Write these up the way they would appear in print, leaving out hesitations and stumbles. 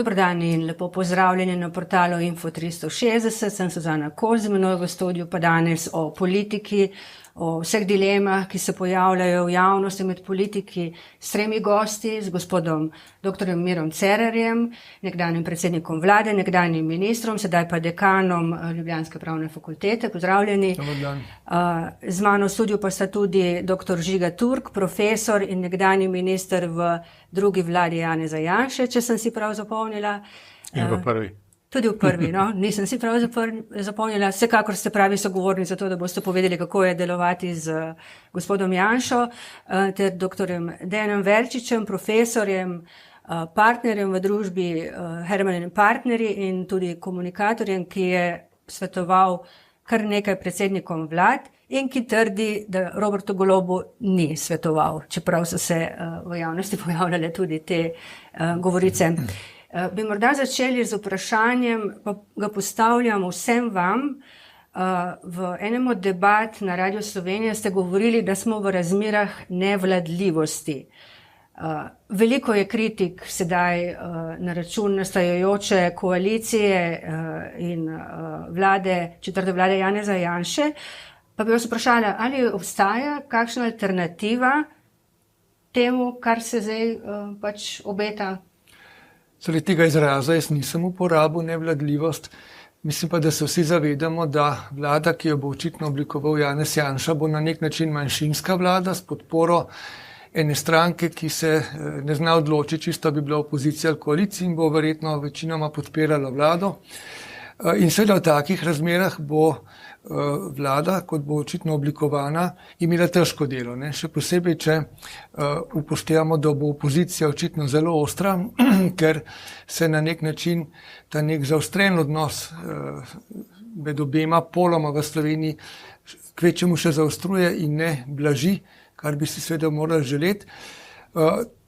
Dober dan in lepo pozdravljeni na portalu Info 360. Sem Suzana Koz, z menoj v studiu pa danes o politiki, o vseh dilemah, ki se pojavljajo v javnosti med politiki, s tremi gosti, z gospodom dr. Mirom Cerarjem, nekdanjim predsednikom vlade, nekdanjim ministrom, sedaj pa dekanom Ljubljanske pravne fakultete. Pozdravljeni. Dober dan. Z mano v studiu pa sta tudi dr. Žiga Turk, profesor in nekdanji minister v drugi vladi Janeza Janše, če sem si prav zapomnila. In v prvi. Tudi v prvi, no, nisem si prav zapomnila. Vsekakor ste pravi sogovorni za to, da boste povedali, kako je delovati z gospodom Janšo, ter doktorjem Dejanom Verčičem, profesorjem, partnerjem v družbi Herman & Partnerji in tudi komunikatorjem, ki je svetoval kar nekaj predsednikom vlad in ki trdi, da Robertu Golobu ni svetoval, čeprav so se v javnosti pojavljale tudi te govorice. Bi morda začeli z vprašanjem, pa ga postavljam vsem vam. V enem od debat na Radio Slovenija ste govorili, da smo v razmerah nevladljivosti. Veliko je kritik sedaj na račun nastajajoče koalicije in četrte vlade Janeza Janše. Pa bi vas vprašala, ali obstaja kakšna alternativa temu, kar se zdaj pač obeta? Zaradi tega izraza jaz nisem uporabil nevladljivost. Mislim pa, da se vsi zavedamo, da vlada, ki jo bo očitno oblikoval Janez Janša, bo na nek način manjšinska vlada s podporo ene stranke, ki se ne zna odločiti, čisto bi bila opozicija ali koalicija in bo verjetno večinoma podpirala vlado. In seveda v takih razmerah bo vlada, kot bo očitno oblikovana, imela težko delo. Ne? Še posebej, če upoštevamo, da bo opozicija očitno zelo ostra, ker se na nek način ta nek zaostren odnos med obema poloma v Sloveniji kvečemu še zaostruje in ne blaži, kar bi si seveda morali želeti.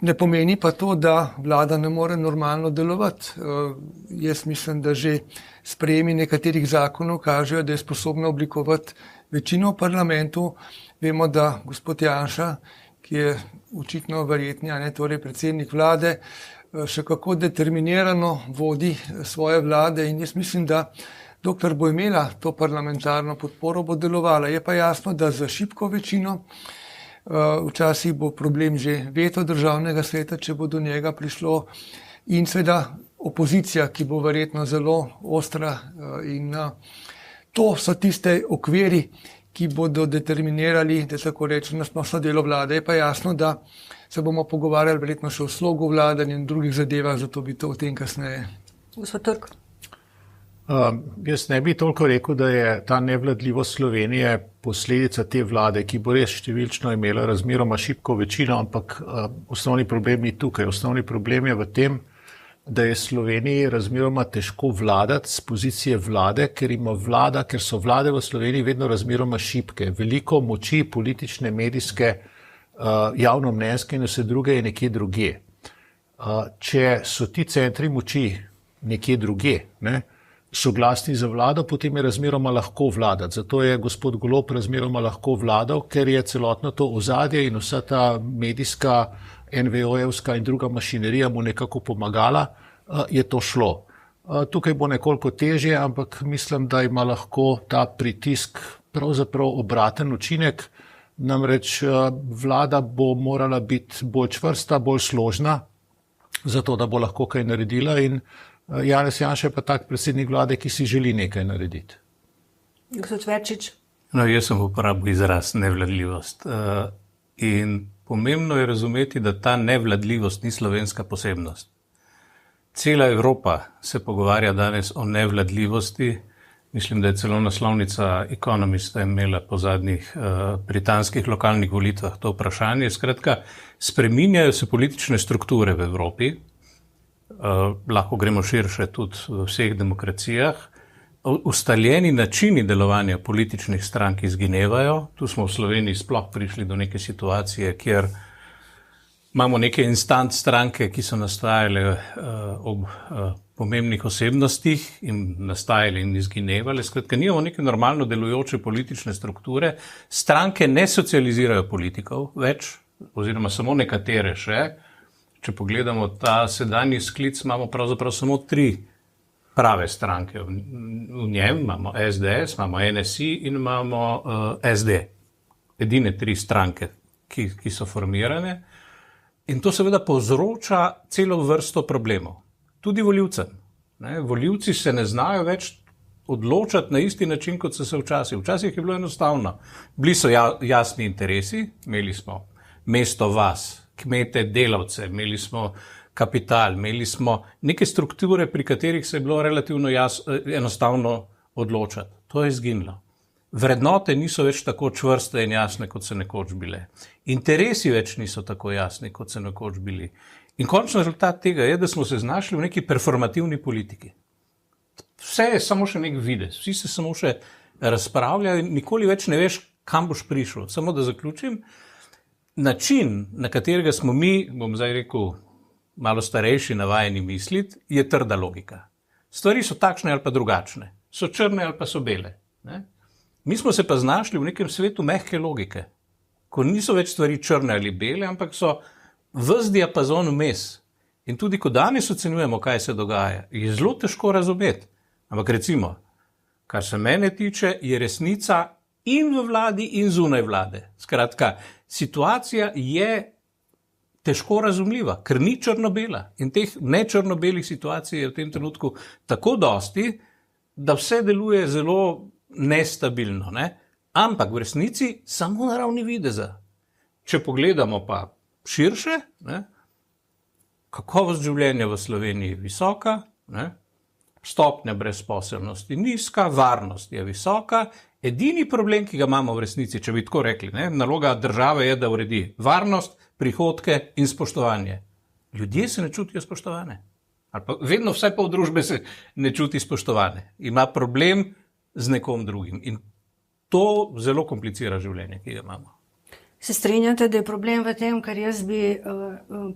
Ne pomeni pa to, da vlada ne more normalno delovati. Jaz mislim, da že sprejemi nekaterih zakonov kažejo, da je sposobna oblikovati večino v parlamentu. Vemo, da gospod Janša, ki je očitno verjetni, torej predsednik vlade, še kako determinirano vodi svoje vlade in jaz mislim, da dokler bo imela to parlamentarno podporo, bo delovala. Je pa jasno, da za šibko večino včasih bo problem že veto državnega sveta, če bo do njega prišlo, in seveda opozicija, ki bo verjetno zelo ostra, in to so tiste okviri, ki bodo determinirali, da tako rečem, nasplošno delo vlade. Je pa jasno, da se bomo pogovarjali verjetno še o slogu vladanja in drugih zadevah, zato bi to o tem kasneje. Gospod Turk. Jaz ne bi toliko rekel, da je ta nevladljivost Slovenije posledica te vlade, ki bo res številčno imela razmeroma šibko večino, ampak osnovni problem ni tukaj. Osnovni problem je v tem, da je Sloveniji razmeroma težko vladati z pozicije vlade, ker so vlade v Sloveniji vedno razmeroma šibke. Veliko moči politične, medijske, javnomnenjske in vse druge je nekje drugje. Če so ti centri moči nekje drugje, soglasni za vlado, potem je razmeroma lahko vladati. Zato je gospod Golob razmeroma lahko vladal, ker je celotno to ozadje in vsa ta medijska, NVO-jevska in druga mašinerija mu nekako pomagala, je to šlo. Tukaj bo nekoliko težje, ampak mislim, da ima lahko ta pritisk pravzaprav obraten učinek. Namreč vlada bo morala biti bolj čvrsta, bolj složna, zato da bo lahko kaj naredila in Janez Janša je pa tak predsednik vlade, ki si želi nekaj narediti. Gospod Verčič. No, jaz sem uporabil izraz nevladljivost. In pomembno je razumeti, da ta nevladljivost ni slovenska posebnost. Cela Evropa se pogovarja danes o nevladljivosti. Mislim, da je celo naslovnica Economista imela po zadnjih britanskih lokalnih volitvah to vprašanje. Skratka, spreminjajo se politične strukture v Evropi. Lahko gremo širše tudi v vseh demokracijah. Ustaljeni načini delovanja političnih strank izginevajo. Tu smo v Sloveniji sploh prišli do neke situacije, kjer imamo neke instant stranke, ki so nastajale ob pomembnih osebnostih in nastajale in izginevale. Skratka, nimamo neke normalno delujoče politične strukture. Stranke ne socializirajo politikov več, oziroma samo nekatere še. če pogledamo ta sedanji sklic, imamo pravzaprav samo 3 prave stranke. V njem imamo SDS, imamo NSI in imamo SD. Edine 3 stranke, ki so formirane. In to seveda povzroča celo vrsto problemov. Tudi volivcem. Volivci se ne znajo več odločati na isti način, kot so se včasih. Včasih je bilo enostavno. Bili so jasni interesi, imeli smo mesto vas, kmete, delavce, imeli smo kapital, imeli smo neke strukture, pri katerih se je bilo relativno enostavno odločati. To je izginilo. Vrednote niso več tako čvrste in jasne, kot so nekoč bile. Interesi več niso tako jasni, kot so nekoč bili. In končni rezultat tega je, da smo se znašli v neki performativni politiki. Vse je samo še nek videz, vsi se samo še razpravljajo in nikoli več ne veš, kam boš prišel. Samo da zaključim, način, na katerega smo mi, bom zdaj rekel, malo starejši navajeni misliti, je trda logika. Stvari so takšne ali pa drugačne, so črne ali pa so bele. Ne? Mi smo se pa znašli v nekem svetu mehke logike, ko niso več stvari črne ali bele, ampak so ves diapazon vmes. In tudi, ko danes ocenjujemo, kaj se dogaja, je zelo težko razumeti. Ampak recimo, kar se mene tiče, je resnica in v vladi in zunaj vlade. Skratka, situacija je težko razumljiva, ker ni črno-bela. In teh nečrno-belih situacij je v tem trenutku tako dosti, da vse deluje zelo nestabilno. Ne? Ampak v resnici samo na ravni videza. Če pogledamo pa širše, ne? Kakovost življenja v Sloveniji je visoka, ne? Stopnja brezposelnosti nizka, varnost je visoka. Edini problem, ki ga imamo v resnici, če bi tako rekli, ne? Naloga države je, da uredi varnost, prihodke in spoštovanje. Ljudje se ne čutijo spoštovane. Ali pa vedno vsaj pol družbe se ne čuti spoštovane. Ima problem z nekom drugim. In to zelo komplicira življenje, ki ga imamo. Se strinjate, da je problem v tem, kar jaz bi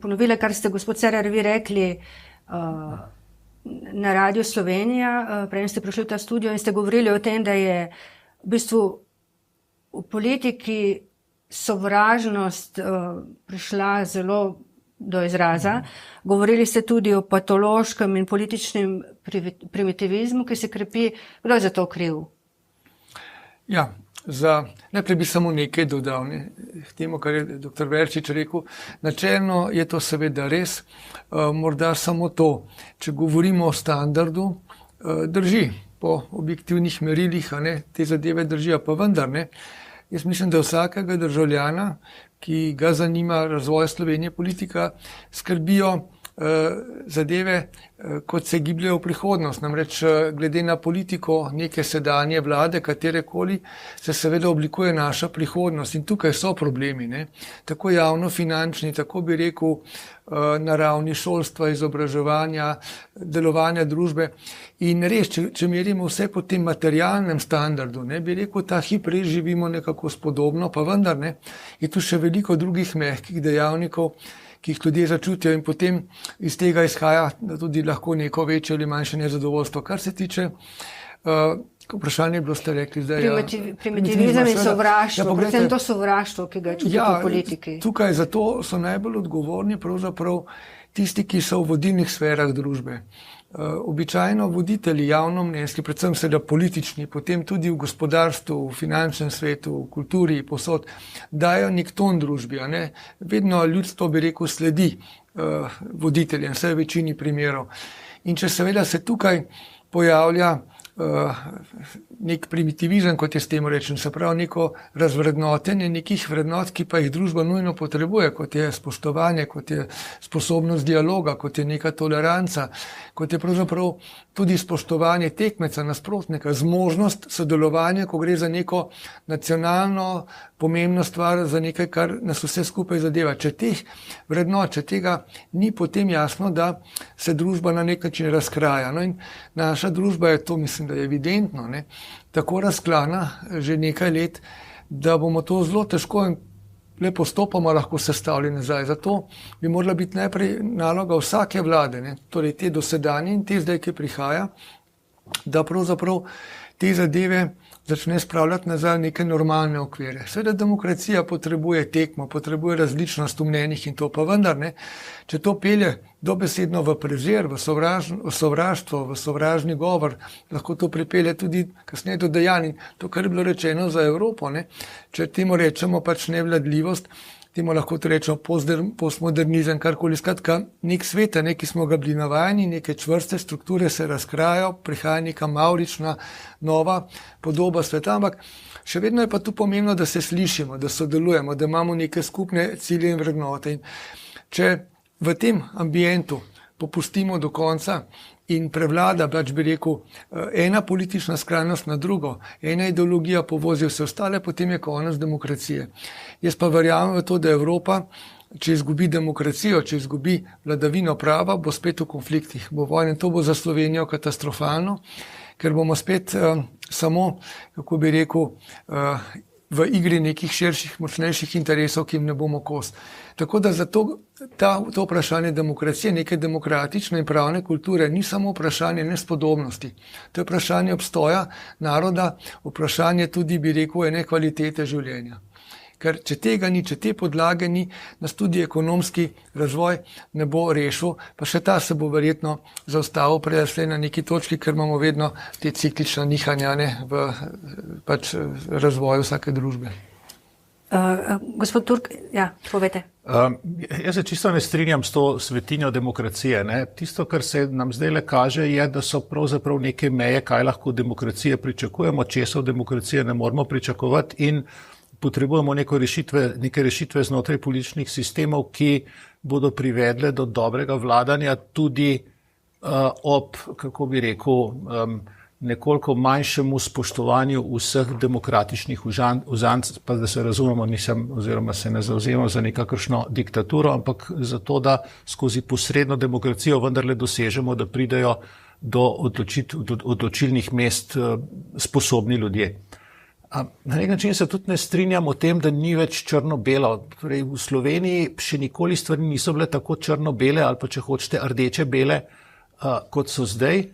ponovila, kar ste, gospod Cerar, vi rekli na Radiu Slovenija, prej ste prišli v ta studio in ste govorili o tem, da je v bistvu v politiki sovražnost prišla zelo do izraza. Govorili ste tudi o patološkem in političnem primitivizmu, ki se krepi. Kdo je za to kriv? Ja, najprej bi samo nekaj dodal, k temu, kar je dr. Verčič rekel. Načelno je to seveda res, morda samo to, če govorimo o standardu, drži po objektivnih merilih, te zadeve držijo, pa vendar ne. Jaz mislim, da vsakega državljana, ki ga zanima razvoj Slovenije, politika, skrbijo zadeve, kot se gibljajo v prihodnost. Namreč glede na politiko neke sedanje vlade, katerekoli, se seveda oblikuje naša prihodnost. In tukaj so problemi, ne? Tako javnofinančni, tako bi rekel, na ravni šolstva, izobraževanja, delovanja družbe. In res, če merimo vse po tem materialnem standardu, ne, bi rekel, ta hip res živimo nekako spodobno, pa vendar ne, je tu še veliko drugih mehkih dejavnikov, ki jih ljudje začutijo in potem iz tega izhaja tudi lahko neko večje ali manjše nezadovoljstvo. Kar se tiče, vprašanje bilo ste rekli zdaj. Primitivizem in sovraštvo, predvsem to sovraštvo, ki ga čutite v politiki. Tukaj zato so najbolj odgovorni pravzaprav tisti, ki so v vodilnih sferah družbe. Običajno voditelji javnomnenjski, predvsem seveda politični, potem tudi v gospodarstvu, v finančnem svetu, v kulturi, posod, dajo nek ton družbi. Vedno ljudstvo, bi rekel, sledi voditeljem, vsaj v večini primerov. In če seveda se tukaj pojavlja nek primitivizem, kot je s tem rečem, se pravi neko razvrednotenje nekih vrednot, ki pa jih družba nujno potrebuje, kot je spoštovanje, kot je sposobnost dialoga, kot je neka toleranca, kot je pravzaprav tudi spoštovanje tekmeca, nasprotnika, zmožnost sodelovanja, ko gre za neko nacionalno pomembno stvar, za nekaj, kar nas vse skupaj zadeva. Če teh vrednot, če tega ni, potem jasno, da se družba na nek način razkraja. No in naša družba je to, mislim, da je evidentno, tako razklana že nekaj let, da bomo to zelo težko in le postopoma lahko sestavili nazaj. Zato bi morala biti najprej naloga vsake vlade, torej te dosedanje in te zdaj, ki prihaja, da pravzaprav te zadeve začne spravljati nazaj v neke normalne okvire. Seveda demokracija potrebuje tekmo, potrebuje različnost v mnenjih in to pa vendar ne. Če to pelje dobesedno v prezir, v sovraštvo, v sovražni govor, lahko to pripelje tudi kasneje do dejanj. In to, kar je bilo rečeno za Evropo, ne, če temu rečemo pač nevladljivost, temu lahko to rečemo postmodernizem, karkoli, skratka, nek svet, ki smo ga bili navajeni, neke čvrste strukture se razkrajajo, prihaja neka mavrična, nova podoba sveta, ampak še vedno je pa tu pomembno, da se slišimo, da sodelujemo, da imamo neke skupne cilje in vrednote. In če v tem ambientu popustimo do konca in prevlada, pač bi rekel, ena politična skrajnost na drugo, ena ideologija povozi vse ostale, potem je konec demokracije. Jaz pa verjamem v to, da Evropa, če izgubi demokracijo, če izgubi vladavino prava, bo spet v konfliktih, bo vojna in to bo za Slovenijo katastrofalno, ker bomo spet samo, kako bi rekel, v igri nekih širših, močnejših interesov, ki jim ne bomo kos. Tako da zato to vprašanje demokracije, neke demokratične in pravne kulture ni samo vprašanje nespodobnosti. To je vprašanje obstoja naroda, vprašanje tudi, bi rekel, ene kvalitete življenja. Ker če tega ni, če te podlage ni, nas tudi ekonomski razvoj ne bo rešil, pa še ta se bo verjetno zaustavil prej na neki točki, ker imamo vedno te ciklične nihanja v pač razvoju vsake družbe. Gospod Turk, ja, povete. Jaz se čisto ne strinjam s to svetinjo demokracije. Ne. Tisto, kar se nam zdaj le kaže, je, da so pravzaprav neke meje, kaj lahko demokracije pričakujemo, česa od demokracije ne moramo pričakovati in potrebujemo neke rešitve znotraj političnih sistemov, ki bodo privedle do dobrega vladanja tudi ob, kako bi rekel, nekoliko manjšemu spoštovanju vseh demokratičnih uzanc, pa da se razumemo, oziroma se ne zavzemam za nekakršno diktaturo, ampak zato, da skozi posredno demokracijo vendarle dosežemo, da pridejo do odločilnih mest sposobni ljudje. Na nek način se tudi ne strinjam o tem, da ni več črno-belo. Torej, v Sloveniji še nikoli stvari niso bile tako črno-bele ali pa če hočete rdeče-bele, kot so zdaj.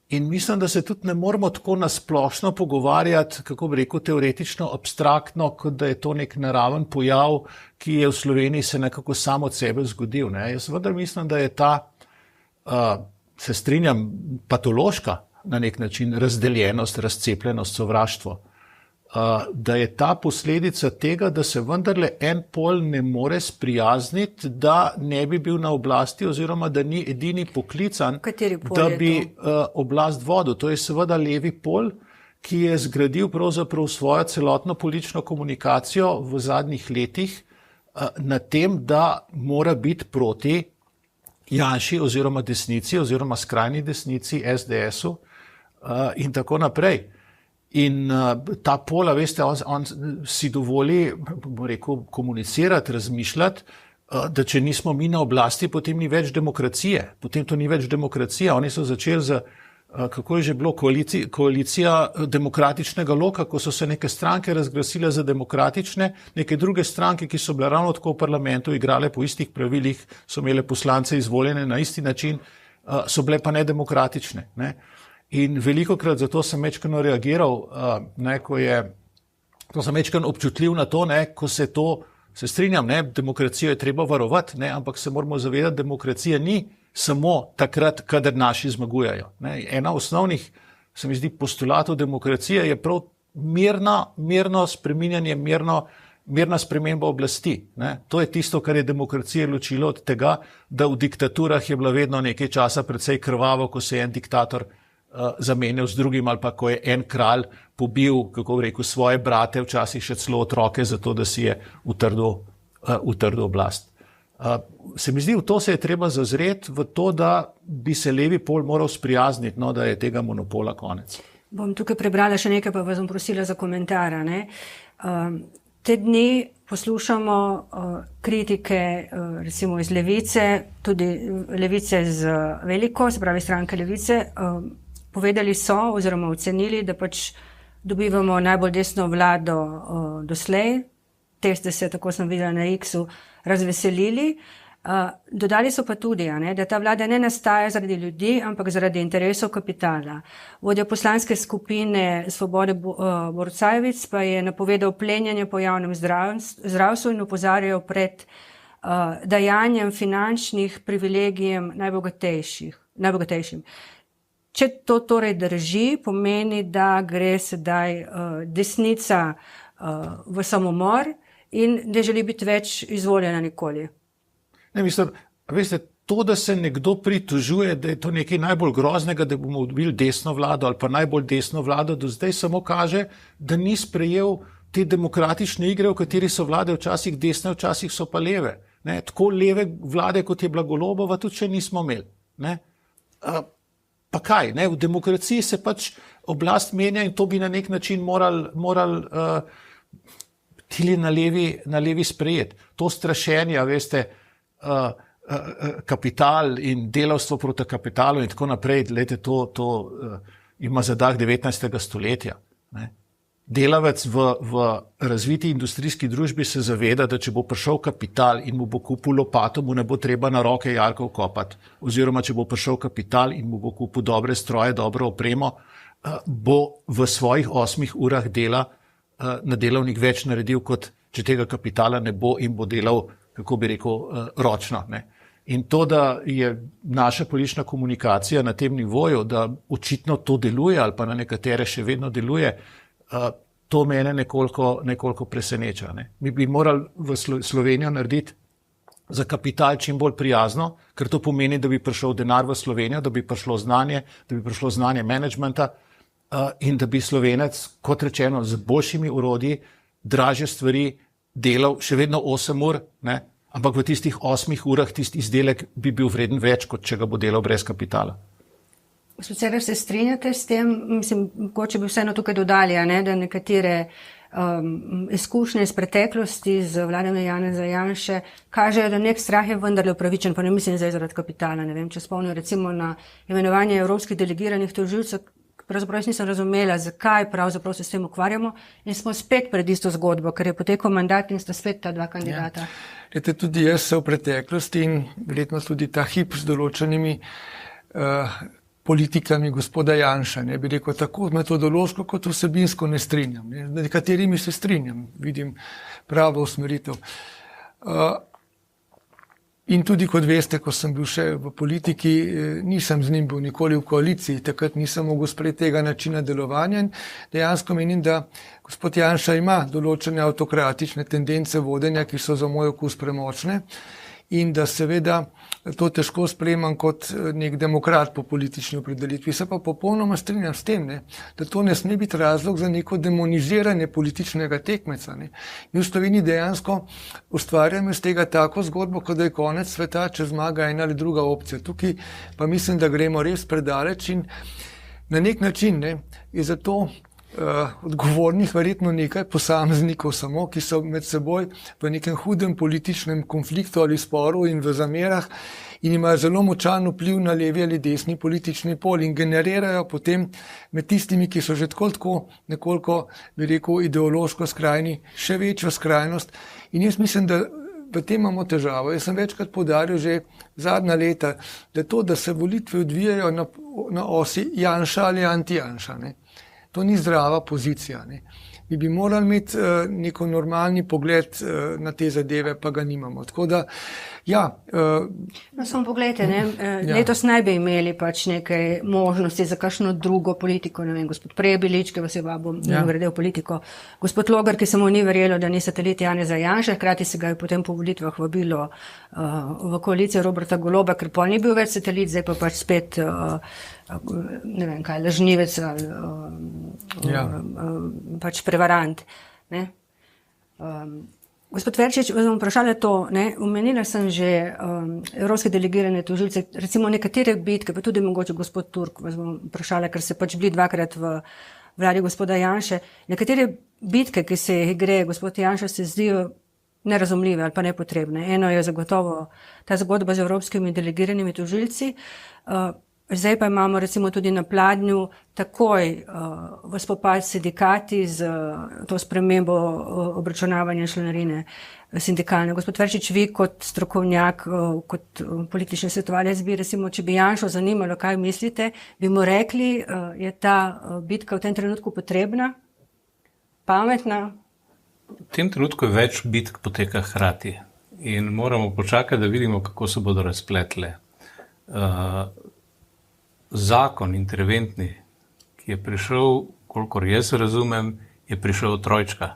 In mislim, da se tudi ne moramo tako nasplošno pogovarjati, kako bi rekel, teoretično, abstraktno, kot da je to nek naraven pojav, ki je v Sloveniji se nekako sam od sebe zgodil. Ne? Jaz vendar mislim, da je ta, se strinjam, patološka na nek način razdeljenost, razcepljenost, sovraštvo. Da je ta posledica tega, da se vendarle en pol ne more sprijazniti, da ne bi bil na oblasti oziroma da ni edini poklican, da bi oblast vodil. To je seveda levi pol, ki je zgradil pravzaprav svojo celotno politično komunikacijo v zadnjih letih na tem, da mora biti proti Janši oziroma desnici oziroma skrajni desnici, SDS-u in tako naprej. In ta pola, veste, on si dovoli, bom rekel, komunicirati, razmišljati, da če nismo mi na oblasti, potem ni več demokracije. Potem to ni več demokracija. Oni so začeli z, kako je že bilo, koalicija demokratičnega loka, ko so se neke stranke razglasile za demokratične, neke druge stranke, ki so bile ravno tako v parlamentu, igrale po istih pravilih, so imele poslance izvoljene na isti način, so bile pa nedemokratične. Ne? In velikokrat zato sem večkrat reagiral, to sem večkrat občutljiv na to, ko se strinjam, demokracijo je treba varovati, ampak se moramo zavedati, demokracija ni samo takrat, kadar naši zmagujejo. Ena osnovnih, se mi zdi, postulatov demokracije je prav mirno spreminjanje, mirna sprememba oblasti. To je tisto, kar je demokracije ločilo od tega, da v diktaturah je bila vedno nekaj časa precej krvavo, ko se je en diktator zamenjal z drugim ali pa ko je en kralj pobil, kako bi rekel, svoje brate, včasih še celo otroke, zato da si je utrdil oblast. Se mi zdi, v to se je treba zazreti, v to, da bi se levi pol moral sprijazniti, da je tega monopola konec. Bom tukaj prebrala še nekaj, pa vas bom prosila za komentar. Te dni poslušamo kritike recimo iz levice, tudi levice z veliko, se pravi stranke levice. Povedali so oziroma ocenili, da pač dobivamo najbolj desno vlado doslej. Te ste se, tako sem videla na X-u, razveselili. Dodali so pa tudi, da ta vlada ne nastaja zaradi ljudi, ampak zaradi interesov kapitala. Vodja poslanske skupine Svobode Borcajevic pa je napovedal plenjenje po javnem zdravstvu in opozarjal pred dajanjem finančnih privilegijem najbogatejšim. Če to torej drži, pomeni, da gre sedaj desnica v samomor in ne želi biti več izvoljena nikoli. Ne, mislim, veste, to, da se nekdo pritožuje, da je to nekaj najbolj groznega, da bomo dobili desno vlado ali pa najbolj desno vlado, do zdaj samo kaže, da ni sprejel te demokratične igre, v kateri so vlade včasih desne, včasih so pa leve. Ne, tako leve vlade, kot je bila Golobova, tudi še nismo imeli. Ne. Pa kaj, ne? V demokraciji se pač oblast menja in to bi na nek način moral tili na levi sprejeti. To strašenje, veste, kapital in delavstvo proti kapitalu in tako naprej, glede, to ima zadah 19. stoletja. Ne? Delavec v razviti industrijski družbi se zaveda, da če bo prišel kapital in mu bo kupil lopato, mu ne bo treba na roke jarkov kopati. Oziroma, če bo prišel kapital in mu bo kupil dobre stroje, dobro opremo, bo v svojih 8 urah dela na delovnik več naredil, kot če tega kapitala ne bo in bo delal, kako bi rekel, ročno. Ne? In to, da je naša politična komunikacija na tem nivoju, da očitno to deluje ali pa na nekatere še vedno deluje, to mene nekoliko preseneča. Ne? Mi bi morali v Slovenijo narediti za kapital čim bolj prijazno, ker to pomeni, da bi prišel denar v Slovenijo, da bi prišlo znanje menedžmenta in da bi Slovenec, kot rečeno, z boljšimi orodji, dražje stvari delal še vedno 8 ur, ne? Ampak v tistih 8 urah tisti izdelek bi bil vreden več, kot če ga bo delal brez kapitala. Gospod Cerar, se strinjate s tem? Mislim, mogoče bi vseeno tukaj dodali, da nekatere izkušnje iz preteklosti z vladami Janeza Janše kažejo, da nek strah je vendarle upravičen, pa ne mislim zdaj zaradi kapitala. Ne vem, če spomnim recimo na imenovanje evropskih delegiranih tožilcev, pravzaprav nisem razumela, zakaj pravzaprav se s tem ukvarjamo in smo spet pred isto zgodbo, ker je potekel mandat in sta spet ta dva kandidata. Ja. Tudi jaz se v preteklosti in verjetno tudi ta hip z določenimi politikami gospoda Janša, ne bi rekel tako metodološko kot vsebinsko ne strinjam. Ne. Z nekaterimi se strinjam, vidim pravo usmeritev. In tudi, kot veste, ko sem bil še v politiki, nisem z njim bil nikoli v koaliciji, takrat nisem mogel sprejeti tega načina delovanja in dejansko menim, da gospod Janša ima določene avtokratične tendence vodenja, ki so za moj okus premočne in da seveda to težko sprejemam kot nek demokrat po politični opredelitvi. Se pa popolnoma strinjam s tem, ne, da to ne sme biti razlog za neko demoniziranje političnega tekmeca. Ne. Mi v Sloveniji dejansko ustvarjamo iz tega tako zgodbo, kot da je konec sveta, če zmaga ena ali druga opcija. Tukaj pa mislim, da gremo res predaleč in na nek način je zato odgovornih verjetno nekaj posameznikov samo, ki so med seboj v nekem hudem političnem konfliktu ali sporu in v zamerah in imajo zelo močan vpliv na levi ali desni politični pol in generirajo potem med tistimi, ki so že tako nekoliko, bi rekel, ideološko skrajni, še večjo skrajnost. In jaz mislim, da v tem imamo težavo. Jaz sem večkrat poudaril že zadnja leta, da to, da se volitve odvijajo na osi Janša ali anti-Janša, ne. To ni zdrava pozicija. Ne. Mi bi morali imeti neko normalni pogled na te zadeve, pa ga nimamo. Tako da, ja. No, samo pogledajte, letos naj bi imeli pač nekaj možnosti za kakšno drugo politiko, ne vem, gospod Prebilič, ki vas je vabil, gredel politiko, gospod Logar, ki se mu ni verjelo, da ni satelit Janeza Janše, hkrati se ga je potem po volitvah vabilo v koalicijo Roberta Goloba, ker pol ni bil več satelit, zdaj pa pač spet ne vem kaj, lažnivec ali pač prevarant. Ne? Gospod Verčič, vas bom vprašala to, omenila sem že evropske delegirane tožilce, recimo nekatere bitke, pa tudi mogoče gospod Turk, vas bom vprašala, ker se pač bili dvakrat v vladi gospoda Janše. Nekatere bitke, ki se jih gre gospod Janša, se zdijo nerazumljive ali pa nepotrebne. Eno je zagotovo ta zgodba z evropskimi delegiranimi tožilci, Zdaj pa imamo recimo tudi na pladnju takoj v spopad s sindikati z to spremembo obračunavanja članarine sindikalne. Gospod Verčič, vi kot strokovnjak, kot politični svetovalec bi recimo, če bi Janšo zanimalo, kaj mislite, bi mu rekli, je ta bitka v tem trenutku potrebna, pametna? V tem trenutku je več bitk poteka hkrati in moramo počakati, da vidimo, kako se bodo razpletle. Zakon interventni, ki je prišel, kolikor jaz razumem, je prišel od trojčka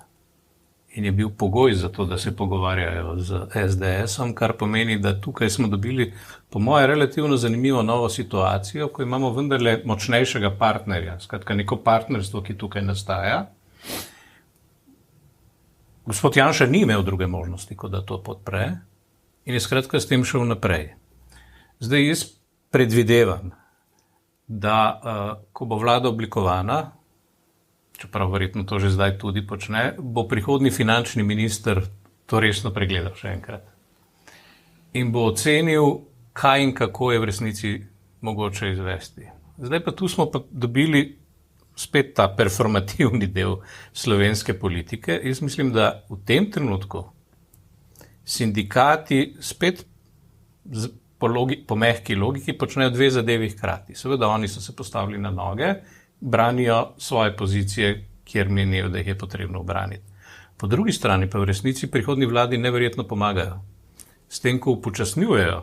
in je bil pogoj za to, da se pogovarjajo z SDS-om, kar pomeni, da tukaj smo dobili, po moje, relativno zanimivo novo situacijo, ko imamo vendarle močnejšega partnerja, skratka neko partnerstvo, ki tukaj nastaja. Gospod Janša ni imel druge možnosti, kot da to podpre in je skratka s tem šel naprej. Zdaj jaz predvidevam, da ko bo vlada oblikovana, čeprav verjetno to že zdaj tudi počne, bo prihodnji finančni minister to resno pregledal še enkrat. In bo ocenil, kaj in kako je v resnici mogoče izvesti. Zdaj pa tu smo pa dobili spet ta performativni del slovenske politike. Jaz mislim, da v tem trenutku sindikati spet po mehki logiki počnejo dve zadevi hkrati. Seveda oni so se postavili na noge, branijo svoje pozicije, kjer menijo, da jih je potrebno obraniti. Po drugi strani pa v resnici prihodnji vladi neverjetno pomagajo. S tem, ko upočasnjujejo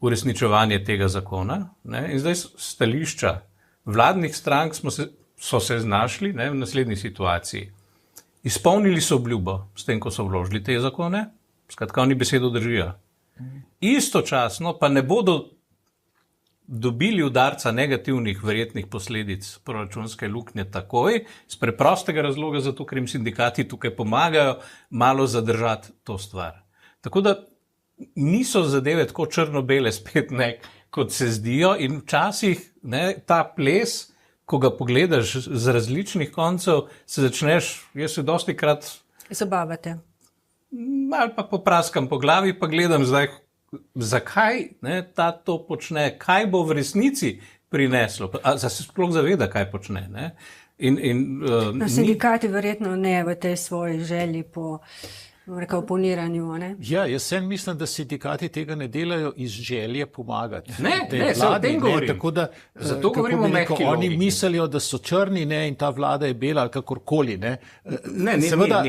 uresničevanje tega zakona, ne, in zdaj stališča vladnih strank so se znašli, ne, v naslednji situaciji. Izpolnili so obljubo s tem, ko so vložili te zakone, skratka oni besedo držijo. Istočasno pa ne bodo dobili udarca negativnih verjetnih posledic proračunske luknje takoj, z preprostega razloga, zato ker jim sindikati tukaj pomagajo malo zadržati to stvar. Tako da niso zadeve tako črno-bele spet ne, kot se zdijo in včasih ne, ta ples, ko ga pogledaš z različnih koncev, se začneš, jaz se dosti krat zabavate. Ali pa popraskam po glavi, pa gledam zdaj, zakaj ne, ta to počne, kaj bo v resnici prineslo, a se sploh zaveda, kaj počne. Ne? Sindikati verjetno ne v tej svoji želji po oponiranju. Ne? Ja, jaz sem mislim, da sindikati tega ne delajo iz želje pomagati. Ne, se o tem govorim. Tako da, zato govorimo o mehki logiki. Oni mislijo, da so črni, ne, in ta vlada je bela ali kakorkoli. Ne. Seveda,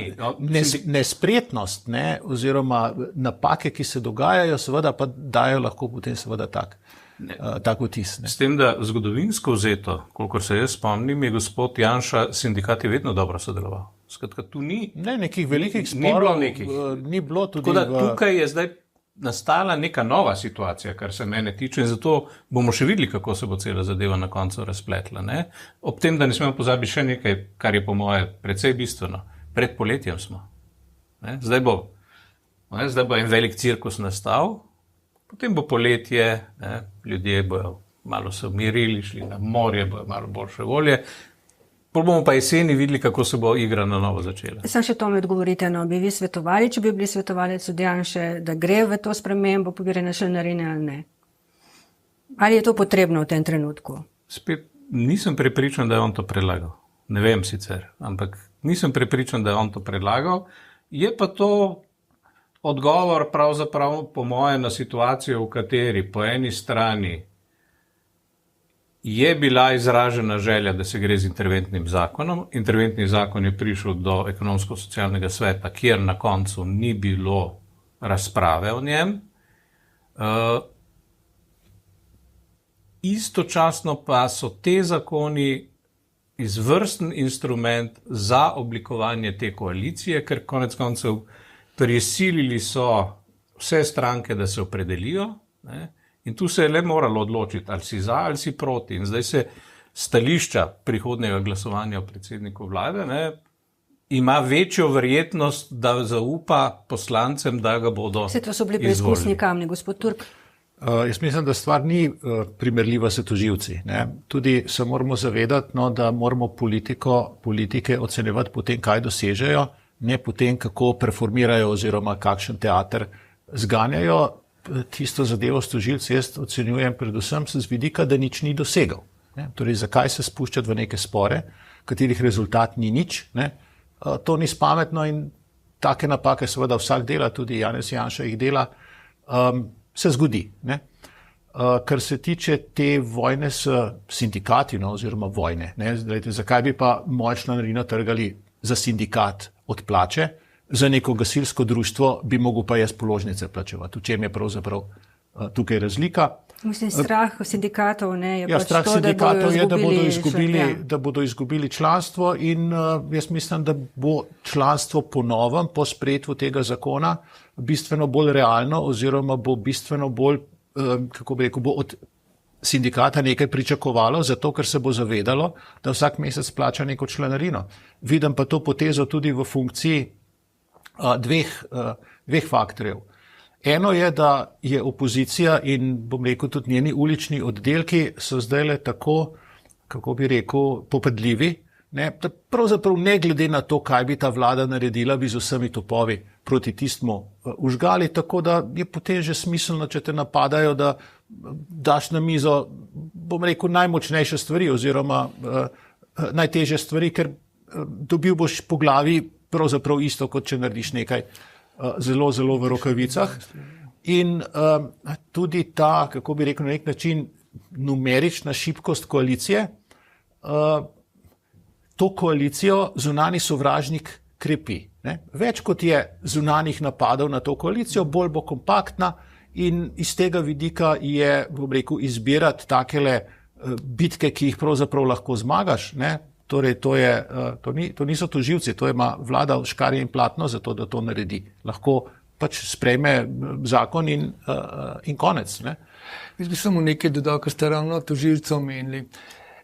nespretnost, ne, oziroma napake, ki se dogajajo, seveda pa dajo lahko potem seveda tak vtis. Ne. S tem, da zgodovinsko vzeto, kolikor se jaz spomnim, je gospod Janša sindikati vedno dobro sodeloval. Skratka, tu ni nekih velikih sporov, ni bilo tudi. Tako da tukaj je zdaj nastala neka nova situacija, kar se mene tiče, in zato bomo še videli, kako se bo cela zadeva na koncu razpletla. Ne? Ob tem, da ne smemo pozabiti še nekaj, kar je po moje precej bistveno. Pred poletjem smo. Ne? Zdaj bo en velik cirkus nastal, potem bo poletje, ne? Ljudje bojo malo se umirili, šli na morje, bojo malo boljše volje. Pol bomo pa jeseni videli, kako se bo igra na novo začela. Sam še to mi odgovorite, no, bi vi svetovali, če bi bili svetovalec od Janše, da gre v to spremembo pobiranja članarine ali ne? Ali je to potrebno v tem trenutku? Spet nisem prepričan, da je on to predlagal. Ne vem sicer, ampak nisem prepričan, da je on to predlagal. Je pa to odgovor pravzaprav po moje na situacijo, v kateri po eni strani je bila izražena želja, da se gre z interventnim zakonom. Interventni zakon je prišel do ekonomsko-socialnega sveta, kjer na koncu ni bilo razprave o njem. Istočasno pa so te zakoni izvrsten instrument za oblikovanje te koalicije, ker konec koncev prisilili so vse stranke, da se opredelijo, ne? In tu se je le moralo odločiti, ali si za, ali si proti. In zdaj se stališča prihodnega glasovanja o predsedniku vlade, ne, ima večjo verjetnost, da zaupa poslancem, da ga bodo izvolili. To so bili preizkusni kamni, gospod Turk. Jaz mislim, da stvar ni primerljiva s tožilci. Ne. Tudi se moramo zavedati, no, da moramo politike ocenjevati po tem, kaj dosežejo, ne po tem, kako performirajo oziroma kakšen teater zganjajo. tisto zadevo s tožilci jaz ocenjujem predvsem z vidika, da nič ni dosegal. Ne? Torej, zakaj se spuščati v neke spore, katerih rezultat ni nič, ne? To ni spametno in take napake seveda vsak dela, tudi Janez Janša jih dela, se zgodi. Ne? Kar se tiče te vojne s sindikati, no, oziroma vojne, ne? Zdajte, zakaj bi pa moja članarina trgali za sindikat od plače, za neko gasilsko društvo bi mogel pa jaz položnice plačevati. V čem je pravzaprav tukaj razlika? Mislim, strah sindikatov, ne, je pač strah to, sindikatov je, da da bodo izgubili članstvo in jaz mislim, da bo članstvo po novem, po sprejetju tega zakona, bistveno bolj realno oziroma bo bistveno bolj, kako bi rekel, bo od sindikata nekaj pričakovalo, zato ker se bo zavedalo, da vsak mesec plača neko članarino. Vidim pa to potezo tudi v funkciji dveh faktorjev. Eno je, da je opozicija in bom rekel tudi njeni ulični oddelki so zdajle tako, kako bi rekel, popadljivi, ne, da pravzaprav ne glede na to, kaj bi ta vlada naredila, bi z vsemi topovi proti tistmu užgali, tako da je potem že smiselno, če te napadajo, da daš na mizo, bom rekel, najmočnejše stvari oziroma najtežje stvari, ker dobil boš po glavi pravzaprav isto, kot če narediš nekaj zelo, zelo v rokavicah. In tudi ta, kako bi rekel, na nek način numerična šibkost koalicije, to koalicijo zunanji sovražnik krepi. Ne? Več kot je zunanjih napadov na to koalicijo, bolj bo kompaktna in iz tega vidika je, bom rekel, izbirati takele bitke, ki jih pravzaprav lahko zmagaš, ne? Torej, to niso tožilci, to ima vlada škarje in platno za to, da to naredi. Lahko pač sprejme zakon in konec. Ne? Jaz bi samo nekaj dodal, kar ste ravno tožilcev omenili.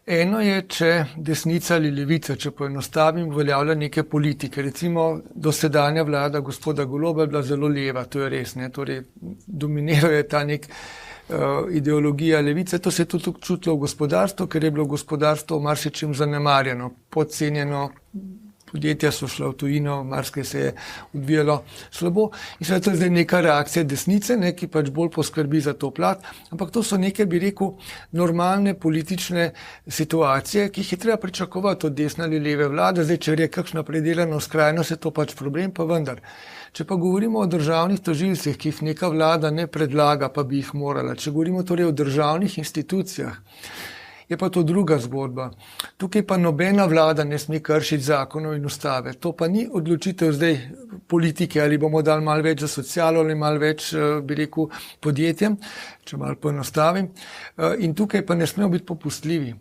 Eno je, če desnica ali levica, če poenostavim, uveljavlja neke politike. Recimo, dosedanja vlada gospoda Goloba je bila zelo leva, to je res. Ne? Torej, dominirajo ta nek ideologija levice, to se je tudi čutilo v gospodarstvu, ker je bilo gospodarstvo marsičem zanemarjeno, podcenjeno, podjetja so šla v tujino, marsikaj se je odvijalo slabo in seveda to je zdaj neka reakcija desnice, ne, ki pač bolj poskrbi za to plat, ampak to so neke, bi rekel, normalne politične situacije, ki jih je treba pričakovati od desne ali leve vlade, zdaj če je kakšna predelana skrajnost, je to pač problem, pa vendar. Če pa govorimo o državnih tožilcih, ki jih neka vlada ne predlaga, pa bi jih morala, če govorimo torej o državnih institucijah, je pa to druga zgodba. Tukaj pa nobena vlada ne sme kršiti zakonov in ustave. To pa ni odločitev zdaj politike, ali bomo dali malo več za socialo ali malo več, bi rekel, podjetjem, če malo poenostavim. In tukaj pa ne smemo biti popustljivi.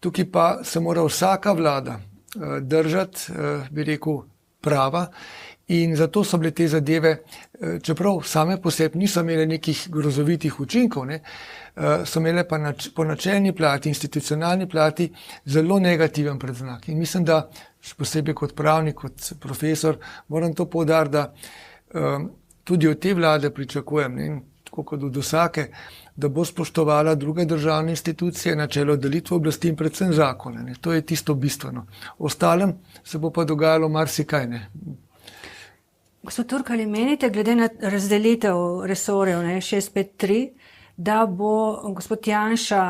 Tukaj pa se mora vsaka vlada držati, bi rekel, prava. In zato so bile te zadeve, čeprav same po sebi niso imele nekih grozovitih učinkov, ne, so imele pa po načelni plati, institucionalni plati zelo negativen predznak. In mislim, da še posebej kot pravnik, kot profesor, moram to poudariti, da tudi od te vlade pričakujem, ne, tako kot od vsake, da bo spoštovala druge državne institucije, načelo delitve oblasti in predvsem zakone. Ne. To je tisto bistveno. Ostalem se bo pa dogajalo marsikaj, ne. Gospod Turk, ali menite, glede na razdelitev resorjev 6-5-3, da bo gospod Janša